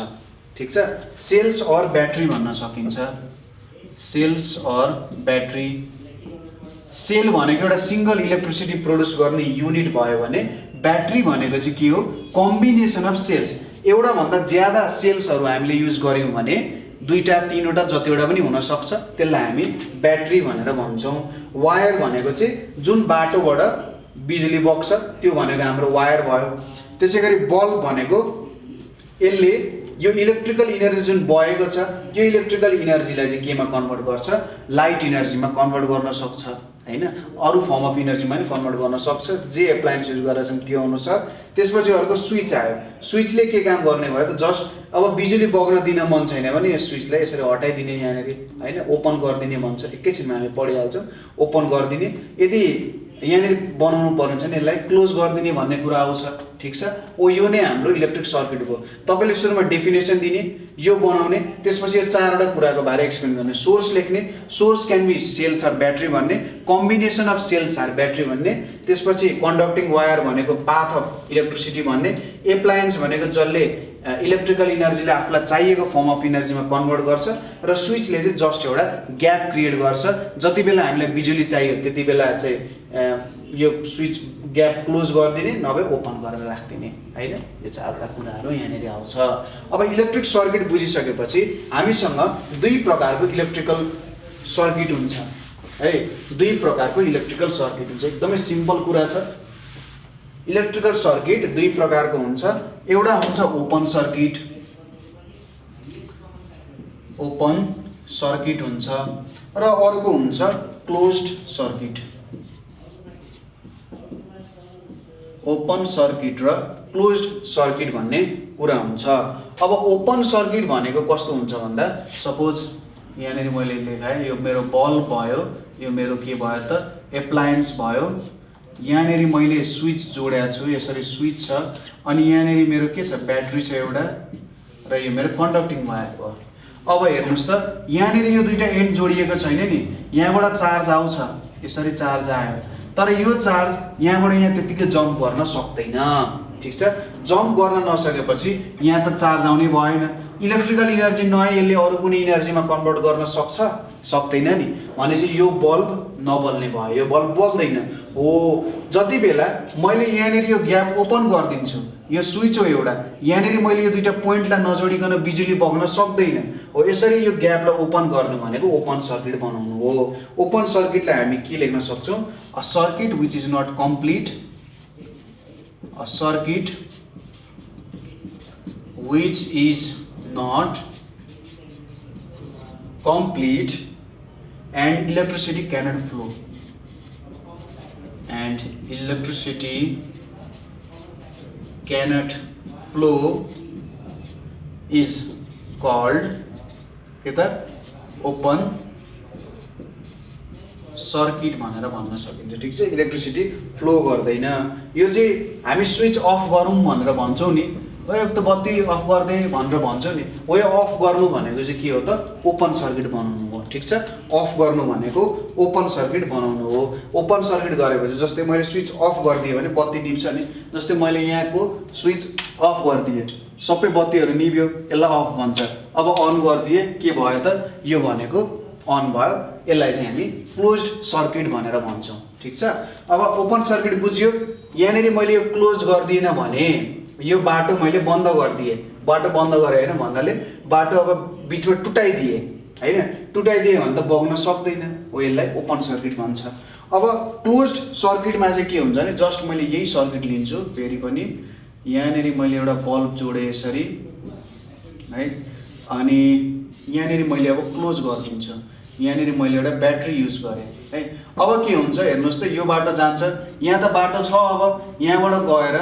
ठिक छ, सेल्स अर ब्याट्री भन्न सकिन्छ, सेल्स अर ब्याट्री। सेल भनेको एउटा सिङ्गल इलेक्ट्रिसिटी प्रोड्युस गर्ने युनिट भयो भने ब्याट्री भनेको चाहिँ के हो? Combination of cells. एउटा भन्दा ज्यादा सेल्सहरू हामीले युज गर्यौँ भने, दुईटा तीनवटा जतिवटा पनि हुनसक्छ, त्यसलाई हामी ब्याट्री भनेर भन्छौँ। वायर भनेको चाहिँ जुन बाटोबाट बिजुली बग्छ त्यो भनेको हाम्रो वायर भयो। त्यसै गरी बल्ब भनेको यसले यो इलेक्ट्रिकल इनर्जी जुन बगेको छ, यो इलेक्ट्रिकल इनर्जीलाई चाहिँ केमा कन्भर्ट गर्छ? लाइट इनर्जीमा कन्भर्ट गर्न सक्छ हैन, अरू फर्म अफ इनर्जीमा पनि कन्भर्ट गर्न सक्छ, जे एप्लायन्स युज गरेर छौँ त्यो अनुसार। त्यसपछि अर्को स्विच आयो। स्विचले के काम गर्ने भयो त? जस्ट अब बिजुली बग्न दिन मन छैन भने यो स्विचलाई यसरी हटाइदिने, यहाँनिर हैन, ओपन गरिदिने भन्छ। एकैछिनमा हामी पढिहाल्छौँ। ओपन गरिदिने। यदि यहाँनिर बनाउनु पर्ने छ नि, यसलाई क्लोज गरिदिने भन्ने कुरा आउँछ। ठिक छ, यो नै हाम्रो इलेक्ट्रिक सर्किट भयो। तपाईँले सुरुमा डेफिनेसन दिने, यो बनाउने, त्यसपछि यो चारवटा कुराको बारे एक्सप्लेन गर्ने, सोर्स लेख्ने, source can be cells or battery भन्ने, combination of cells or battery भन्ने, त्यसपछि कन्डक्टिङ वायर भनेको पाथ अफ इलेक्ट्रिसिटी भन्ने, एप्लायन्स भनेको जसले इलेक्ट्रिकल इनर्जीलाई आफूलाई चाहिएको फर्म अफ इनर्जीमा कन्भर्ट गर्छ, र स्विचले चाहिँ जस्ट एउटा ग्याप क्रिएट गर्छ। जति बेला हामीलाई बिजुली चाहियो त्यति बेला चाहिँ यो स्विच ग्याप क्लोज गरिदिने, नभए ओपन गरेर राखिदिने, होइन। यो चारवटा कुराहरू यहाँनिर आउँछ। अब इलेक्ट्रिक सर्किट बुझिसकेपछि हामीसँग दुई प्रकारको इलेक्ट्रिकल सर्किट हुन्छ है, दुई प्रकारको इलेक्ट्रिकल सर्किट हुन्छ। एकदमै सिम्पल कुरा छ। इलेक्ट्रिकल सर्किट दुई प्रकारको हुन्छ। एउटा हुन्छ ओपन सर्किट, ओपन सर्किट हुन्छ, र अर्को हुन्छ क्लोज्ड सर्किट। ओपन सर्किट र क्लोज्ड सर्किट भन्ने कुरा हुन्छ। अब ओपन सर्किट भनेको कस्तो हुन्छ भन्दा, सपोज यहाँनिर मैले लेखाएँ, यो मेरो बल्ब भयो, यो मेरो के भयो त एप्लायन्स भयो, यहाँनिर मैले स्विच जोडेको छु, यसरी स्विच छ, अनि यहाँनिर मेरो के छ ब्याट्री छ एउटा, र यो मेरो कन्डक्टिङ वायर भयो। अब हेर्नुहोस् त, यहाँनिर यो दुईटा एन्ड जोडिएको छैन नि, यहाँबाट चार्ज आउँछ, यसरी चार्ज आयो, तर यो चार्ज यहाँबाट यहाँ त्यतिकै जम्प गर्न सक्दैन। ठिक छ, जम्प गर्न नसकेपछि यहाँ त चार्ज आउनै भएन। इलेक्ट्रिकल इनर्जी नआए यसले अरू कुनै इनर्जीमा कन्भर्ट गर्न सक्छ? सक्दैन नि। भनेपछि यो बल्ब नबल्ने भयो, यो बल्ब बल्दैन हो। जति बेला मैले यहाँनिर यो ग्याप ओपन गरिदिन्छु, यो स्विच हो एउटा, यहाँनिर मैले यो दुईटा पोइन्टलाई नजोडिकन बिजुली बग्न सक्दैन हो। यसरी यो ग्यापलाई ओपन गर्नु भनेको ओपन सर्किट बनाउनु हो। ओपन सर्किटलाई हामी के लेख्न सक्छौँ? A circuit which is not complete, a circuit which is not complete and electricity cannot flow, and electricity cannot flow is called open circuit भनेर भन्न सकिन्छ। ठिक छ, इलेक्ट्रिसिटी फ्लो गर्दैन। यो चाहिँ हामी स्विच अफ गरौँ भनेर भन्छौँ नि, त बत्ती अफ गर्दै भनेर भन्छौँ नि, हो यो अफ गर्नु भनेको चाहिँ के हो त? ओपन सर्किट बनाउनु हो। ठिक छ, अफ गर्नु भनेको ओपन सर्किट बनाउनु हो। ओपन सर्किट गरेपछि जस्तै मैले स्विच अफ गरिदिएँ भने बत्ती निप्छ नि, जस्तै मैले यहाँको स्विच अफ गरिदिएँ, सबै बत्तीहरू निभ्यो, यसलाई अफ भन्छ। अब अन गरिदिएँ, के भयो त? यो भनेको अन भयो, यसलाई चाहिँ हामी क्लोज्ड सर्किट भनेर भन्छौँ। ठिक छ, अब ओपन सर्किट बुझ्यो। यहाँनिर मैले यो क्लोज गरिदिएन भने, यो बाटो मैले बन्द गरिदिएँ, बाटो बन्द गरेँ होइन भन्नाले बाटो अब बिचमा टुटाइदिएँ होइन, टुटाइदिएँ भने त बग्न सक्दैन हो, यसलाई ओपन सर्किट भन्छ। अब क्लोज्ड सर्किटमा चाहिँ के हुन्छ भने, जस्ट मैले यही सर्किट लिन्छु, फेरि पनि यहाँनिर मैले एउटा बल्ब जोडेँ यसरी है, अनि यहाँनिर मैले अब क्लोज गरिदिन्छु, यहाँनिर मैले एउटा ब्याट्री युज गरेँ है। अब के हुन्छ हेर्नुहोस् त, यो बाटो जान्छ, यहाँ त बाटो छ, अब यहाँबाट गएर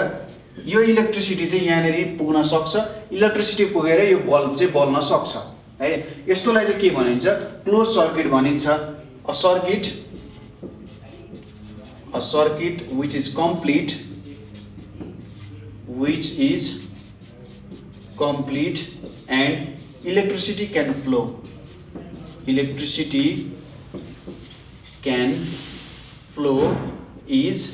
यो इलेक्ट्रिसिटी चाहिँ यहाँनिर पुग्न सक्छ, इलेक्ट्रिसिटी पुगेर यो बल्ब चाहिँ बल्न सक्छ है। यस्तोलाई चाहिँ के भनिन्छ? क्लोज सर्किट भनिन्छ। A circuit which is complete, which is complete and electricity can flow, electricity can flow is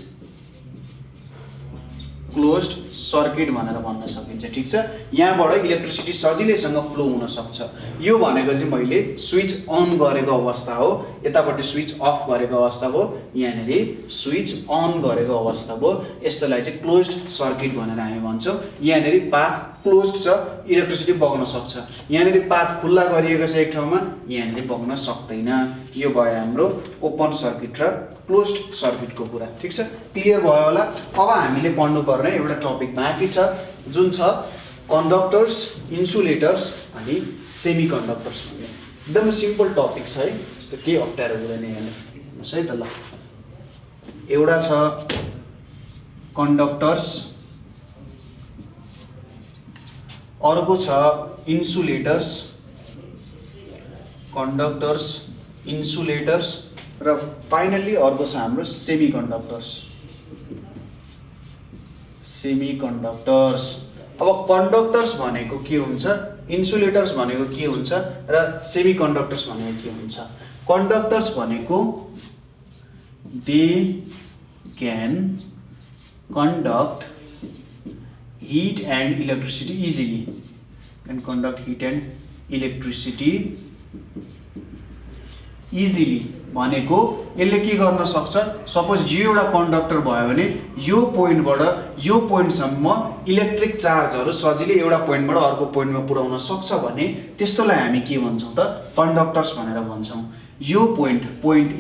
closed circuit भनेर भन्न सकिन्छ। ठिक छ, यहाँबाट इलेक्ट्रिसिटी सजिलैसँग फ्लो हुन सक्छ। यो भनेको चाहिँ मैले स्विच अन गरेको अवस्था हो, यतापट्टि स्विच अफ गरेको अवस्था हो, यहाँनिर स्विच अन गरेको अवस्था हो। यस्तोलाई चाहिँ क्लोज्ड सर्किट भनेर हामी भन्छौँ। यहाँनिर पाथ क्लोज्ड छ, इलेक्ट्रिसिटी बग्न सक्छ, यहाँनिर पाथ खुल्ला गरिएको छ एक ठाउँमा, यहाँनिर बग्न सक्दैन। यो भयो हाम्रो ओपन सर्किट र क्लोज्ड सर्किटको कुरा। ठिक छ, क्लियर भयो होला। अब हामीले पढ्नुपर्ने एउटा टपिक बाँकी छ, जुन छ कन्डक्टर्स, इन्सुलेटर्स अनि सेमी कन्डक्टर्स भन्ने। एकदम सिम्पल टपिक छ है, यस्तो केही अप्ठ्यारो हुँदैन हेर्नुहोस् है त। ल, एउटा छ कन्डक्टर्स, अर्को छ इन्सुलेटर्स, कन्डक्टर्स, इन्सुलेटर्स, र फाइनल्ली अर्को छ हाम्रो सेमिकन्डक्टर्स। अब कन्डक्टर्स भनेको के हुन्छ, इन्सुलेटर्स भनेको के हुन्छ र सेमिकन्डक्टर्स भनेको के हुन्छ। कन्डक्टर्स भनेको they can conduct heat and electricity easily, can conduct heat and electricity easily भनेको यसले के गर्न सक्छ, सपोज यो एउटा कन्डक्टर भयो भने यो पोइन्टबाट यो पोइन्टसम्म इलेक्ट्रिक चार्जहरू सजिलै एउटा पोइन्टबाट अर्को पोइन्टमा पुर्याउन सक्छ भने त्यस्तोलाई हामी के भन्छौँ त, कन्डक्टर्स भनेर भन्छौँ। यो पोइन्ट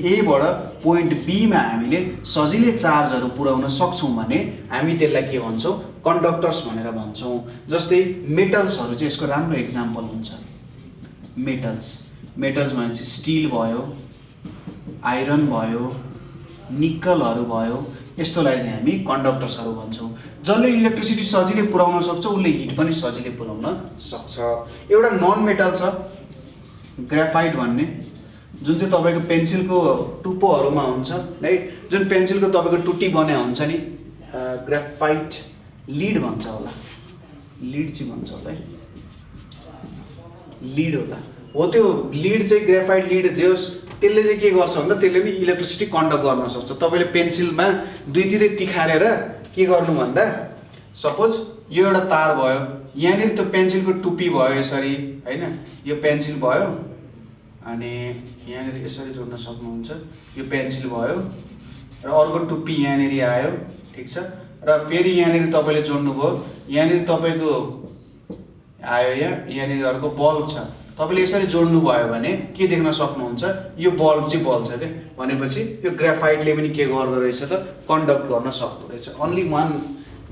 ए बाट पोइन्ट बी मा हामीले सजिलै चार्जहरू पुर्याउन सक्छौँ भने हामी त्यसलाई के भन्छौँ, कन्डक्टर्स भनेर भन्छौँ। जस्तै मेटल्सहरू चाहिँ यसको राम्रो एक्जाम्पल हुन्छ। मेटल्स भनेपछि स्टिल भयो, आइरन भयो, निकलहरू भयो, यस्तोलाई चाहिँ हामी कन्डक्टर्सहरू भन्छौँ। जसले इलेक्ट्रिसिटी सजिलै पुर्याउन सक्छ उसले हिट पनि सजिलै पुर्याउन सक्छ। एउटा नन मेटल छ ग्राफाइट भन्ने, जुन चाहिँ तपाईँको पेन्सिलको टुप्पोहरूमा हुन्छ है, जुन पेन्सिलको तपाईँको टुट्टी बने हुन्छ नि, ग्राफाइट लिड भन्छ होला, लिड चाहिँ भन्छ होला है, लिड होला हो। त्यो लिड चाहिँ ग्राफाइट लिड दियोस्, त्यसले चाहिँ के गर्छ भन्दा त्यसले पनि इलेक्ट्रिसिटी कन्डक्ट गर्न सक्छ। तपाईँले पेन्सिलमा दुईतिरै तिखारेर के गर्नु भन्दा, सपोज यो एउटा तार भयो, यहाँनिर त्यो पेन्सिलको टुप्पी भयो यसरी होइन, यो पेन्सिल भयो अनि यहाँनिर यसरी जोड्न सक्नुहुन्छ, यो पेन्सिल भयो र अर्को टुप्पी यहाँनिर आयो, ठिक छ। र फेरि यहाँनिर तपाईँले जोड्नुभयो, यहाँनिर तपाईँको आयो, यहाँनिर अर्को बल्ब छ, तपाईँले यसरी जोड्नु भयो भने के देख्न सक्नुहुन्छ, यो बल्ब चाहिँ बल्छ क्या। भनेपछि यो ग्राफाइटले पनि के गर्दो रहेछ त, कन्डक्ट गर्न सक्दो रहेछ। ओन्ली वान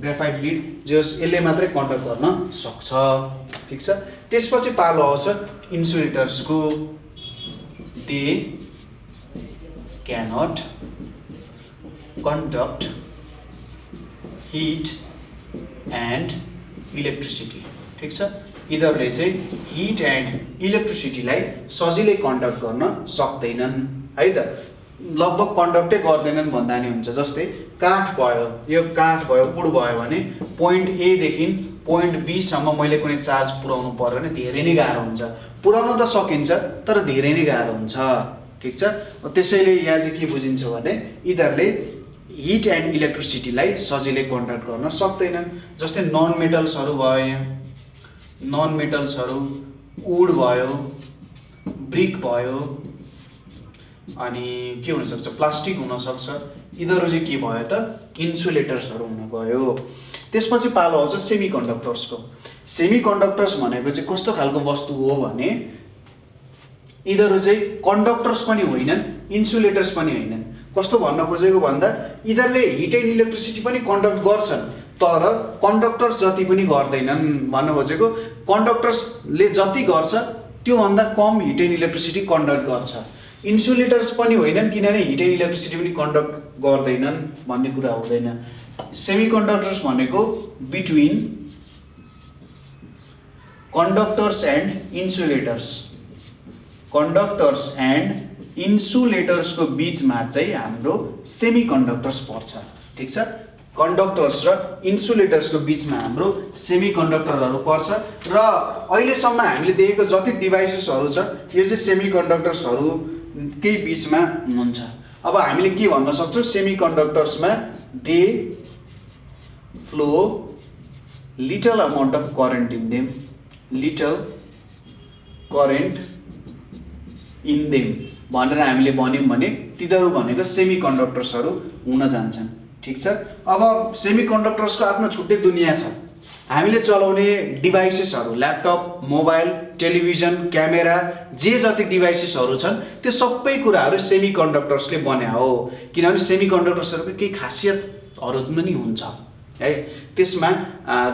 ग्राफाइट लिड जस यसले मात्रै कन्डक्ट गर्न सक्छ, ठिक छ। त्यसपछि पालो आउँछ इन्सुलेटर्सको। They cannot conduct heat and electricity, ठिक छ। यिनीहरूले चाहिँ हिट एन्ड इलेक्ट्रिसिटीलाई सजिलै कन्डक्ट गर्न सक्दैनन् है त, लगभग कन्डक्टै गर्दैनन् भन्दा नि हुन्छ। जस्तै काठ भयो, यो काठ भयो, वुड भयो भने पोइन्ट ए देखि पोइन्ट बी सम्म मैले कुनै चार्ज पुर्याउनु पर्यो भने धेरै नै गाह्रो हुन्छ। पुर्याउन त सकिन्छ तर धेरै नै गाह्रो हुन्छ, ठिक छ। त्यसैले यहाँ चाहिँ के बुझिन्छ भने यिनीहरूले हिट एन्ड इलेक्ट्रिसिटीलाई सजिलै कन्डक्ट गर्न सक्दैनन्। जस्तै नन मेटल्सहरू भयो, यहाँ नन मेटल्सहरू वुड भयो, ब्रिक भयो, अनि के हुनसक्छ, प्लास्टिक हुनसक्छ। यिनीहरू चाहिँ के भयो त, इन्सुलेटर्सहरू हुन गयो। त्यसपछि पालो आउँछ सेमिकन्डक्टर्सको। सेमिकन्डक्टर्स भनेको चाहिँ कस्तो खालको वस्तु हो भने यिनीहरू चाहिँ कन्डक्टर्स पनि होइनन्, इन्सुलेटर्स पनि होइनन्। कस्तो भन्न खोजेको भन्दा यिनीहरूले हिट एन्ड इलेक्ट्रिसिटी पनि कन्डक्ट गर्छन् तर कन्डक्टर्स जति पनि गर्दैनन् भन्न खोजेको। कन्डक्टर्सले जति गर्छ त्योभन्दा कम हिट एन्ड इलेक्ट्रिसिटी कन्डक्ट गर्छ। इन्सुलेटर्स पनि होइनन् किनभने हिट एन्ड इलेक्ट्रिसिटी पनि कन्डक्ट गर्दैनन् भन्ने कुरा हुँदैन। सेमिकन्डक्टर्स भनेको between conductors and insulators, conductors and इन्सुलेटर्सको बिचमा चाहिँ हाम्रो सेमिकन्डक्टर्स पर्छ, ठिक छ। कन्डक्टर्स र इन्सुलेटर्सको बिचमा हाम्रो सेमिकन्डक्टरहरू पर्छ र अहिलेसम्म हामीले देखेको जति डिभाइसेसहरू छ यो चाहिँ सेमिकन्डक्टर्सहरूकै बिचमा हुन्छ। अब हामीले के भन्न सक्छौँ, सेमिकन्डक्टर्समा they flow little amount of current in them, little current in them भनेर हामीले भन्यौँ भने तिनीहरू भनेको सेमिकन्डक्टर्सहरू हुन जान्छन्, ठिक छ। अब सेमिकन्डक्टर्सको आफ्नो छुट्टै दुनियाँ छ। हामीले चलाउने डिभाइसेसहरू, ल्यापटप, मोबाइल, टेलिभिजन, क्यामेरा, जे जति डिभाइसेसहरू छन् त्यो सबै कुराहरू सेमिकन्डक्टर्सले बन्या हो। किनभने सेमिकन्डक्टर्सहरूको केही खासियतहरू पनि हुन्छ है, त्यसमा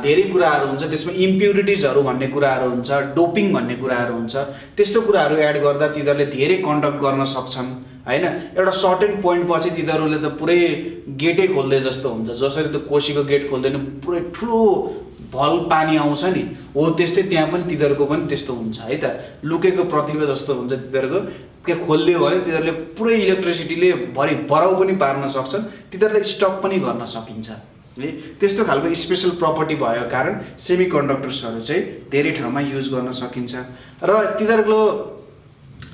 धेरै कुराहरू हुन्छ। त्यसमा इम्प्युरिटिजहरू भन्ने कुराहरू हुन्छ, डोपिङ भन्ने कुराहरू हुन्छ। त्यस्तो कुराहरू एड गर्दा तिनीहरूले धेरै कन्डक्ट गर्न सक्छन् हैन। एउटा सर्टेन पोइन्ट पछि तिनीहरूले त पुरै गेटै खोल्दै जस्तो हुन्छ। जसरी त कोसीको गेट खोल्दैन, पुरै ठुलो भल पानी आउँछ नि हो त्यस्तै त्यहाँ पनि तिनीहरूको पनि त्यस्तो हुन्छ है त। लुकेको प्रतिभा जस्तो हुन्छ तिनीहरूको, त्यो खोलिदियो भने तिनीहरूले पुरै इलेक्ट्रिसिटीले भराउ पनि पार्न सक्छन्, तिनीहरूलाई स्टक पनि गर्न सकिन्छ है। त्यस्तो खालको स्पेसल प्रपर्टी भएको कारण सेमी कन्डक्टर्सहरू चाहिँ धेरै ठाउँमा युज गर्न सकिन्छ र तिनीहरूको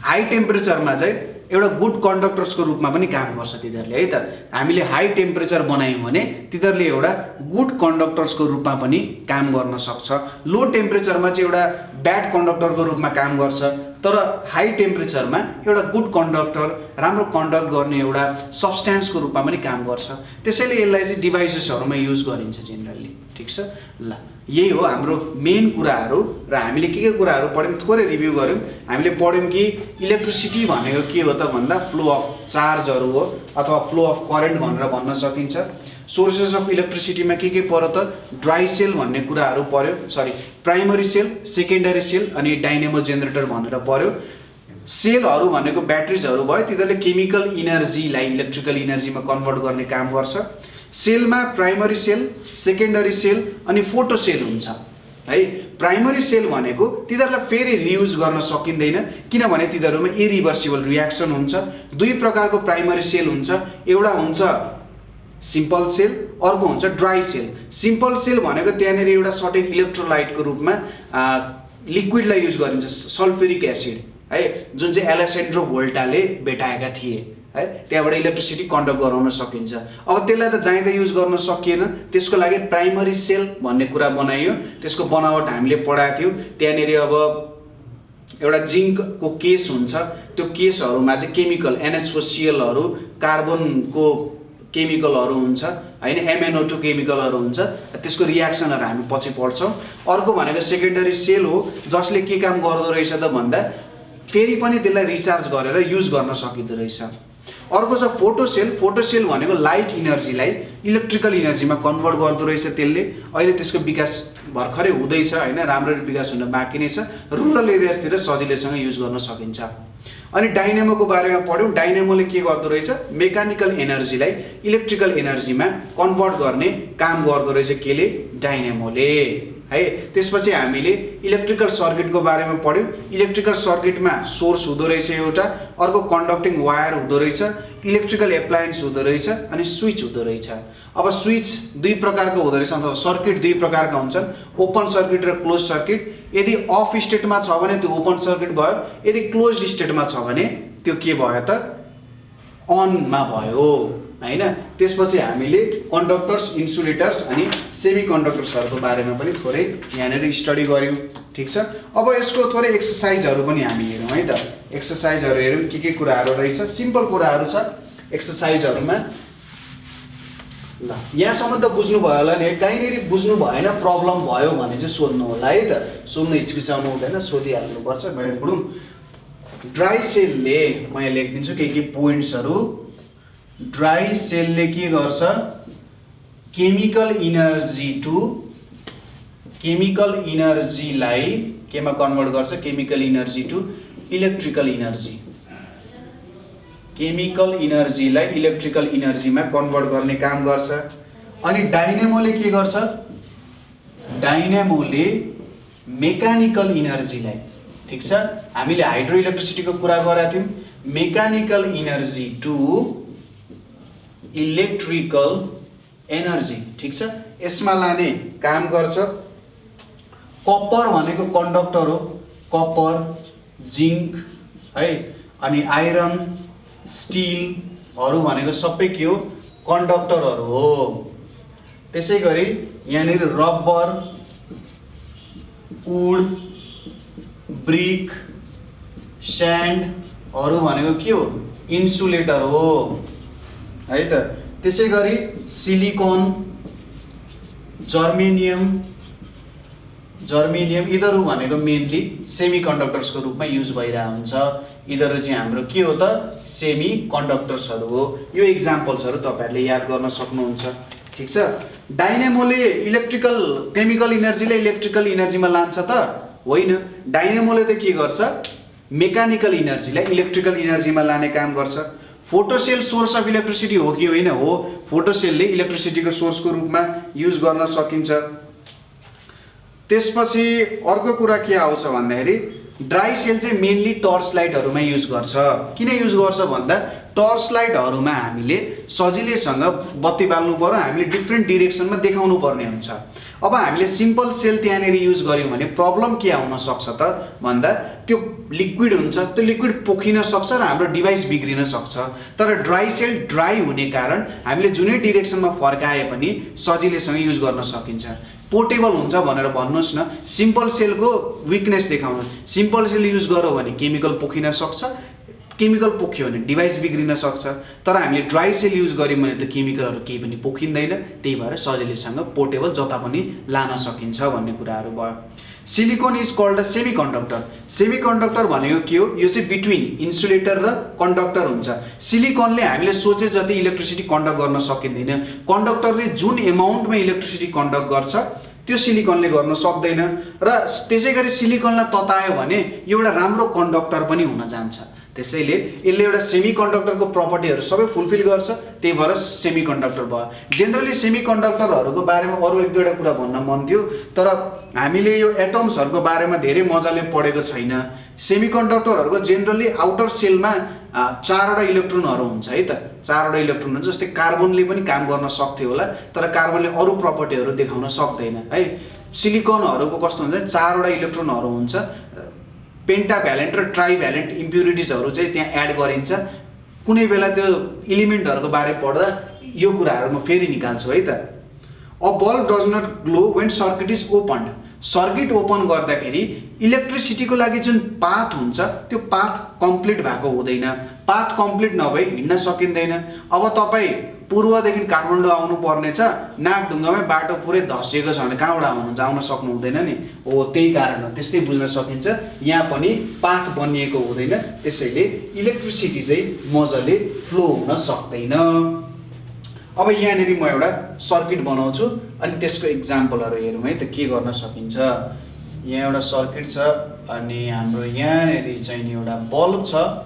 हाई टेम्परेचरमा चाहिँ एउटा गुड कन्डक्टर्सको रूपमा पनि काम गर्छ तिनीहरूले है त। हामीले हाई टेम्परेचर बनायौँ भने तिनीहरूले एउटा गुड कन्डक्टर्सको रूपमा पनि काम गर्न सक्छ। लो टेम्परेचरमा चाहिँ एउटा ब्याड कन्डक्टरको रूपमा काम गर्छ, तर हाई टेम्परेचरमा एउटा गुड कन्डक्टर, राम्रो कन्डक्ट गर्ने एउटा सब्सटेन्सको रूपमा पनि काम गर्छ। त्यसैले यसलाई चाहिँ डिभाइसेसहरूमा युज गरिन्छ जेनरली। ठिक छ ल, यही हो हाम्रो मेन कुराहरू र हामीले के कुराहरू पढ्यौँ थोरै रिभ्यू गऱ्यौँ। हामीले पढ्यौँ कि इलेक्ट्रिसिटी भनेको के हो त भन्दा फ्लो अफ चार्जहरू हो अथवा फ्लो अफ करेन्ट भनेर भन्न सकिन्छ। सोर्सेस अफ इलेक्ट्रिसिटीमा के पर्यो त ड्राई सेल भन्ने कुराहरू पर्यो, प्राइमरी सेल, सेकेन्डरी सेल अनि डाइनेमो जेनेरेटर भनेर पर्यो। सेलहरू भनेको ब्याट्रिजहरू भयो, तिनीहरूले केमिकल इनर्जीलाई इलेक्ट्रिकल इनर्जीमा कन्भर्ट गर्ने काम गर्छ। सेलमा प्राइमरी सेल, सेकेन्डरी सेल अनि फोटो सेल हुन्छ है। प्राइमरी सेल भनेको तिनीहरूलाई फेरि रियुज गर्न सकिँदैन किनभने तिनीहरूमा इरिभर्सिबल रियाक्सन हुन्छ। दुई प्रकारको प्राइमरी सेल हुन्छ, एउटा हुन्छ सिम्पल सेल, अर्को हुन्छ ड्राई सेल। सिम्पल सेल भनेको त्यहाँनिर एउटा सर्टेन इलेक्ट्रोलाइटको रूपमा लिक्विडलाई युज गरिन्छ, सल्फ्युरिक एसिड है, जुन चाहिँ एलेसेन्ड्रो भोल्टाले भेटाएका थिए है। त्यहाँबाट इलेक्ट्रिसिटी कन्डक्ट गराउन सकिन्छ। अब त्यसलाई त जाँदा युज गर्न सकिएन, त्यसको लागि प्राइमरी सेल भन्ने कुरा बनाइयो। त्यसको बनावट हामीले पढाएको थियौँ। त्यहाँनिर अब एउटा जिङ्कको केस हुन्छ, त्यो केसहरूमा चाहिँ केमिकल NH4Clहरू, कार्बनको केमिकलहरू हुन्छ हैन, MnO2 केमिकलहरू हुन्छ। त्यसको रियाक्सनहरू हामी पछि पढ्छौँ। अर्को भनेको सेकेन्डरी सेल हो, जसले के काम गर्दो रहेछ त भन्दा फेरि पनि त्यसलाई रिचार्ज गरेर युज गर्न सकिँदो रहेछ। अर्को छ फोटो सेल। फोटो सेल भनेको लाइट इनर्जीलाई इलेक्ट्रिकल इनर्जीमा कन्भर्ट गर्दो रहेछ त्यसले। अहिले त्यसको विकास भर्खरै हुँदैछ हैन, राम्ररी विकास हुन बाँकी नै छ। रुरल एरियाजतिर सजिलैसँग युज गर्न सकिन्छ। अनि डाइनेमोको बारेमा पढ्यौँ। डाइनेमोले के गर्दो रहेछ, मेकानिकल एनर्जीलाई इलेक्ट्रिकल एनर्जीमा कन्भर्ट गर्ने काम गर्दो रहेछ केले, डाइनेमोले है। त्यसपछि हामीले इलेक्ट्रिकल सर्किटको बारेमा पढ्यौँ। इलेक्ट्रिकल सर्किटमा सोर्स हुँदो रहेछ एउटा, अर्को कन्डक्टिङ वायर हुँदो रहेछ, इलेक्ट्रिकल एप्लायन्स हुँदो रहेछ अनि स्विच हुँदो रहेछ। अब स्विच दुई प्रकारको हुँदो रहेछ अथवा सर्किट दुई प्रकारका हुन्छन्, ओपन सर्किट र क्लोज सर्किट। यदि अफ स्टेटमा छ भने त्यो ओपन सर्किट भयो, यदि क्लोज्ड स्टेटमा छ भने त्यो के भयो त अनमा भयो हैन। त्यसपछि हामीले कन्डक्टर्स, इन्सुलेटर्स अनि सेमी कन्डक्टर्सहरूको बारेमा पनि थोरै यहाँनिर स्टडी गऱ्यौँ। ठिक छ, अब यसको थोरै एक्सर्साइजहरू पनि हामी हेरौँ है त। एक्सर्साइजहरू हेरौँ के कुराहरू रहेछ, सिम्पल कुराहरू छ एक्सर्साइजहरूमा। ल यहाँसम्म त बुझ्नुभयो होला नि, कहीँनिर बुझ्नु भएन, प्रब्लम भयो भने चाहिँ सोध्नु होला है त। सोध्नु हिचकिचाउनु हुँदैन, सोधिहाल्नुपर्छ म्याडम बुढुङ। ड्राई सेलले म यहाँ लेखिदिन्छु के पोइन्ट्सहरू। ड्राई सेलले के गर्छ, केमिकल इनर्जीलाई केमा कन्भर्ट गर्छ, chemical energy to electrical energy. Chemical इनर्जीलाई इलेक्ट्रिकल इनर्जीमा कन्भर्ट गर्ने काम गर्छ। अनि डाइनेमोले के गर्छ, डाइनेमोले मेकानिकल इनर्जीलाई, ठिक छ, हामीले हाइड्रो इलेक्ट्रिसिटीको कुरा गरेका थियौँ, mechanical energy to electrical energy. ठिक छ, यसमा लाने काम गर्छ। कपर भनेको कन्डक्टर हो, कपर, जिङ्क है, अनि आइरन, स्टिलहरू भनेको सबै के हो, कन्डक्टरहरू हो। त्यसै गरी यहाँनिर रबर, वुड, ब्रिक, स्यान्डहरू भनेको के हो, इन्सुलेटर हो है त। त्यसै गरी सिलिकन, जर्मेनियम यिनीहरू भनेको मेनली सेमी कन्डक्टर्सको रूपमा युज भइरहेको हुन्छ। यिनीहरू चाहिँ हाम्रो के हो त, सेमी कन्डक्टर्सहरू हो। यो इक्जाम्पल्सहरू तपाईँहरूले याद गर्न सक्नुहुन्छ। ठिक छ, डाइनेमोले केमिकल इनर्जीलाई इलेक्ट्रिकल इनर्जीमा लान्छ त होइन, डाइनेमोले त के गर्छ, मेकानिकल इनर्जीलाई इलेक्ट्रिकल इनर्जीमा लाने काम गर्छ। फोटोसेल सोर्स अफ इलेक्ट्रिसिटी हो कि होइन, हो। फोटोसेलले इलेक्ट्रिसिटीको सोर्सको रूपमा युज गर्न सकिन्छ। त्यसपछि अर्को कुरा के आउँछ भन्दाखेरि ड्राई सेल चाहिँ मेनली टर्च लाइटहरूमा युज गर्छ। किन युज गर्छ भन्दा टर्च लाइटहरूमा हामीले सजिलैसँग बत्ती बाल्नु पर्यो, हामीले डिफ्रेन्ट डिरेक्सनमा देखाउनु पर्ने हुन्छ। अब हामीले सिम्पल सेल त्यहाँनिर युज गऱ्यौँ भने प्रब्लम के आउन सक्छ त भन्दा त्यो लिक्विड हुन्छ, त्यो लिक्विड पोखिन सक्छ र हाम्रो डिभाइस बिग्रिन सक्छ। तर ड्राई सेल ड्राई हुने कारण हामीले जुनै डिरेक्सनमा फर्काए पनि सजिलैसँग युज गर्न सकिन्छ। पोर्टेबल हुन्छ भनेर भन्नुहोस् न, सिम्पल सेलको विकनेस देखाउनु। सिम्पल सेल युज गर्यो भने केमिकल पोखिन सक्छ, केमिकल पोख्यो भने डिभाइस बिग्रिन सक्छ। तर हामीले ड्राई सेल युज गऱ्यौँ भने त केमिकलहरू केही पनि पोखिँदैन, त्यही भएर सजिलैसँग पोर्टेबल जता पनि लान सकिन्छ भन्ने कुराहरू भयो। Silicon is called a semiconductor. Semiconductor भनेको के हो? यो चाहिँ बिट्विन इन्सुलेटर र कन्डक्टर हुन्छ। सिलिकनले हामीले सोचे जति इलेक्ट्रिसिटी कन्डक्ट गर्न सकिँदैन। कन्डक्टरले जुन एमाउन्टमा इलेक्ट्रिसिटी कन्डक्ट गर्छ त्यो सिलिकनले गर्न सक्दैन, र त्यसै गरी सिलिकनलाई ततायो भने एउटा राम्रो कन्डक्टर पनि हुन जान्छ। त्यसैले यसले एउटा सेमिकन्डक्टरको प्रपर्टीहरू सबै फुलफिल गर्छ, त्यही भएर सेमिकन्डक्टर भयो। जेनरली सेमिकन्डक्टरहरूको बारेमा अरू एक दुईवटा कुरा भन्न मन थियो, तर हामीले यो एटम्सहरूको बारेमा धेरै मजाले पढेको छैन। सेमिकन्डक्टरहरूको जेनरली आउटर सेलमा 4वटा इलेक्ट्रोनहरू हुन्छ है त, 4वटा इलेक्ट्रोन हुन्छ। जस्तै कार्बनले पनि काम गर्न सक्थ्यो होला, तर कार्बनले अरू प्रपर्टीहरू देखाउन सक्दैन है। सिलिकनहरूको कस्तो हुन्छ, 4वटा इलेक्ट्रोनहरू हुन्छ, पेन्टाभ्यालेन्ट र ट्राइभ्यालेन्ट इम्प्युरिटिजहरू चाहिँ त्यहाँ एड गरिन्छ। कुनै बेला त्यो इलिमेन्टहरूको बारे पढ्दा यो कुराहरू म फेरि निकाल्छु है त। A bulb does not glow when circuit is opened. Circuit open गर्दाखेरि इलेक्ट्रिसिटीको लागि जुन पाथ हुन्छ त्यो पाथ कम्प्लिट भएको हुँदैन। पाथ कम्प्लिट नभई हिँड्न सकिँदैन। अब तपाईँ पूर्वदेखि काठमाडौँ आउनु पर्ने छ, नागढुङ्गामै बाटो पुरै धसिएको छ भने कहाँबाट आउनुहुन्छ? आउन सक्नु हुँदैन नि। हो, त्यही कारण हो। त्यस्तै बुझ्न सकिन्छ, यहाँ पनि पाथ बनिएको हुँदैन, त्यसैले इलेक्ट्रिसिटी चाहिँ मजाले फ्लो हुन सक्दैन। अब यहाँनिर म एउटा सर्किट बनाउँछु अनि त्यसको इक्जाम्पलहरू हेरौँ है त के गर्न सकिन्छ। यहाँ एउटा सर्किट छ अनि हाम्रो यहाँनिर चाहिँ नि एउटा बल्ब छ,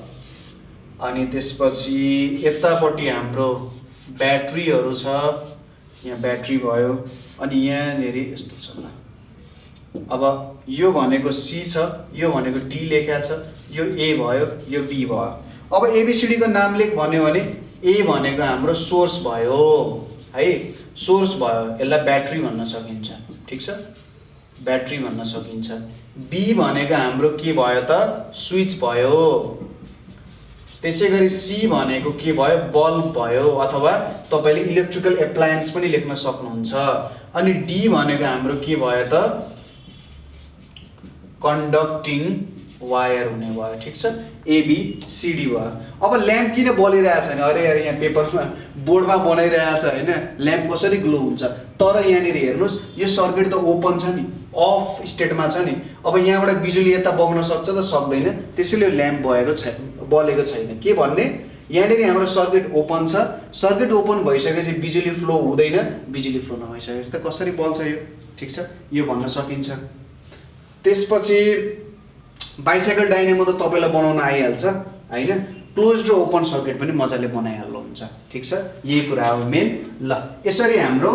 अनि त्यसपछि यतापट्टि हाम्रो ब्याट्रीहरू छ। यहाँ ब्याट्री भयो, अनि यहाँनिर यस्तो छ ल। अब यो भनेको सी छ, यो भनेको डी लेखा छ, यो ए भयो, यो बी भयो। अब एबिसिडीको नाम लेख भन्यो भने ए भनेको हाम्रो सोर्स भयो है, सोर्स भयो, यसलाई ब्याट्री भन्न सकिन्छ। ठिक छ, ब्याट्री भन्न सकिन्छ। बी भनेको हाम्रो के भयो त? स्विच भयो। त्यसै गरी सी भनेको के भयो? बल्ब भयो, अथवा तपाईँले इलेक्ट्रिकल एप्लायन्स पनि लेख्न सक्नुहुन्छ। अनि डी भनेको हाम्रो के भयो त? कन्डक्टिङ वायर हुने भयो। ठिक छ, एबिसिडी भयो। अब ल्याम्प किन बलिरहेछ भने अरे यार यहाँ पेपरमा बोर्डमा बनाइरहेछ होइन, ल्याम्प कसरी ग्लो हुन्छ। तर यहाँनिर हेर्नुहोस्, यो सर्किट त ओपन छ नि, अफ स्टेटमा छ नि। अब यहाँबाट बिजुली यता बग्न सक्छ त? सक्दैन, त्यसैले ल्याम्प भएको छैन, बलेको छैन। के भन्ने, यहाँनिर हाम्रो सर्किट ओपन छ, सर्किट ओपन भइसकेपछि बिजुली फ्लो हुँदैन, बिजुली फ्लो नभइसकेपछि त कसरी बल्छ यो? ठिक छ, यो भन्न सकिन्छ। त्यसपछि बाइसाइकल डाइनामो त तपाईँलाई बनाउन आइहाल्छ होइन, क्लोज र ओपन सर्किट पनि मजाले बनाइहाल्नुहुन्छ। ठिक छ, यही कुरा हो मेन। ल, यसरी हाम्रो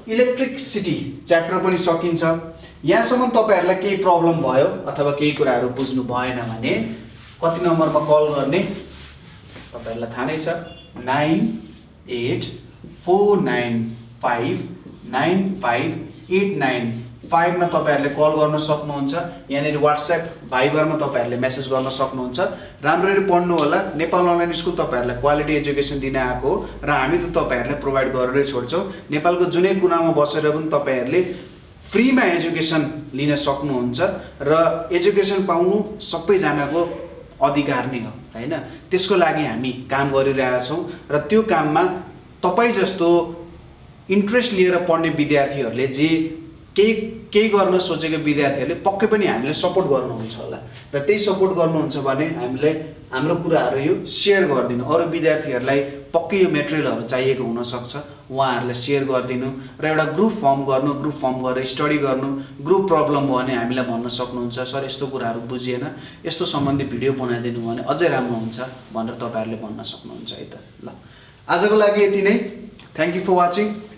इलेक्ट्रिसिटी च्याप्टर पनि सकिन्छ। यहाँसम्म तपाईँहरूलाई केही प्रब्लम भयो अथवा केही कुराहरू बुझ्नु भएन भने कति नम्बरमा कल गर्ने तपाईँहरूलाई थाहा नै छ, 9849595895 मा तपाईँहरूले कल गर्न सक्नुहुन्छ। यहाँनिर वाट्सएप भाइबरमा तपाईँहरूले मेसेज गर्न सक्नुहुन्छ। राम्ररी पढ्नु होला। नेपाल अनलाइन स्कुल तपाईँहरूलाई क्वालिटी एजुकेसन दिन आएको हो र हामी त तपाईँहरूलाई प्रोभाइड गरेरै छोड्छौँ। नेपालको जुनै कुनामा बसेर पनि तपाईँहरूले फ्रीमा एजुकेसन लिन सक्नुहुन्छ र एजुकेसन पाउनु सबैजनाको अधिकार नै हो हैन। त्यसको लागि हामी काम गरिरहेछौँ र त्यो काममा तपाईँ जस्तो इन्ट्रेस्ट लिएर पढ्ने विद्यार्थीहरूले जे केही गर्न सोचेको विद्यार्थीहरूले पक्कै पनि हामीले सपोर्ट गर्नुहुन्छ होला र त्यही सपोर्ट गर्नुहुन्छ भने हामीले हाम्रो कुराहरू यो सेयर गरिदिनु। अरू विद्यार्थीहरूलाई पक्कै यो मेटेरियलहरू चाहिएको हुनसक्छ, उहाँहरूलाई सेयर गरिदिनु र एउटा ग्रुप फर्म गर्नु। ग्रुप फर्म गरेर स्टडी गर्नु। ग्रुप प्रब्लम भयो भने हामीलाई भन्न सक्नुहुन्छ, सर यस्तो कुराहरू बुझिएन, यस्तो सम्बन्धी भिडियो बनाइदिनु भने अझै राम्रो हुन्छ भनेर तपाईँहरूले भन्न सक्नुहुन्छ है त। ल, आजको लागि यति नै। Thank you for watching.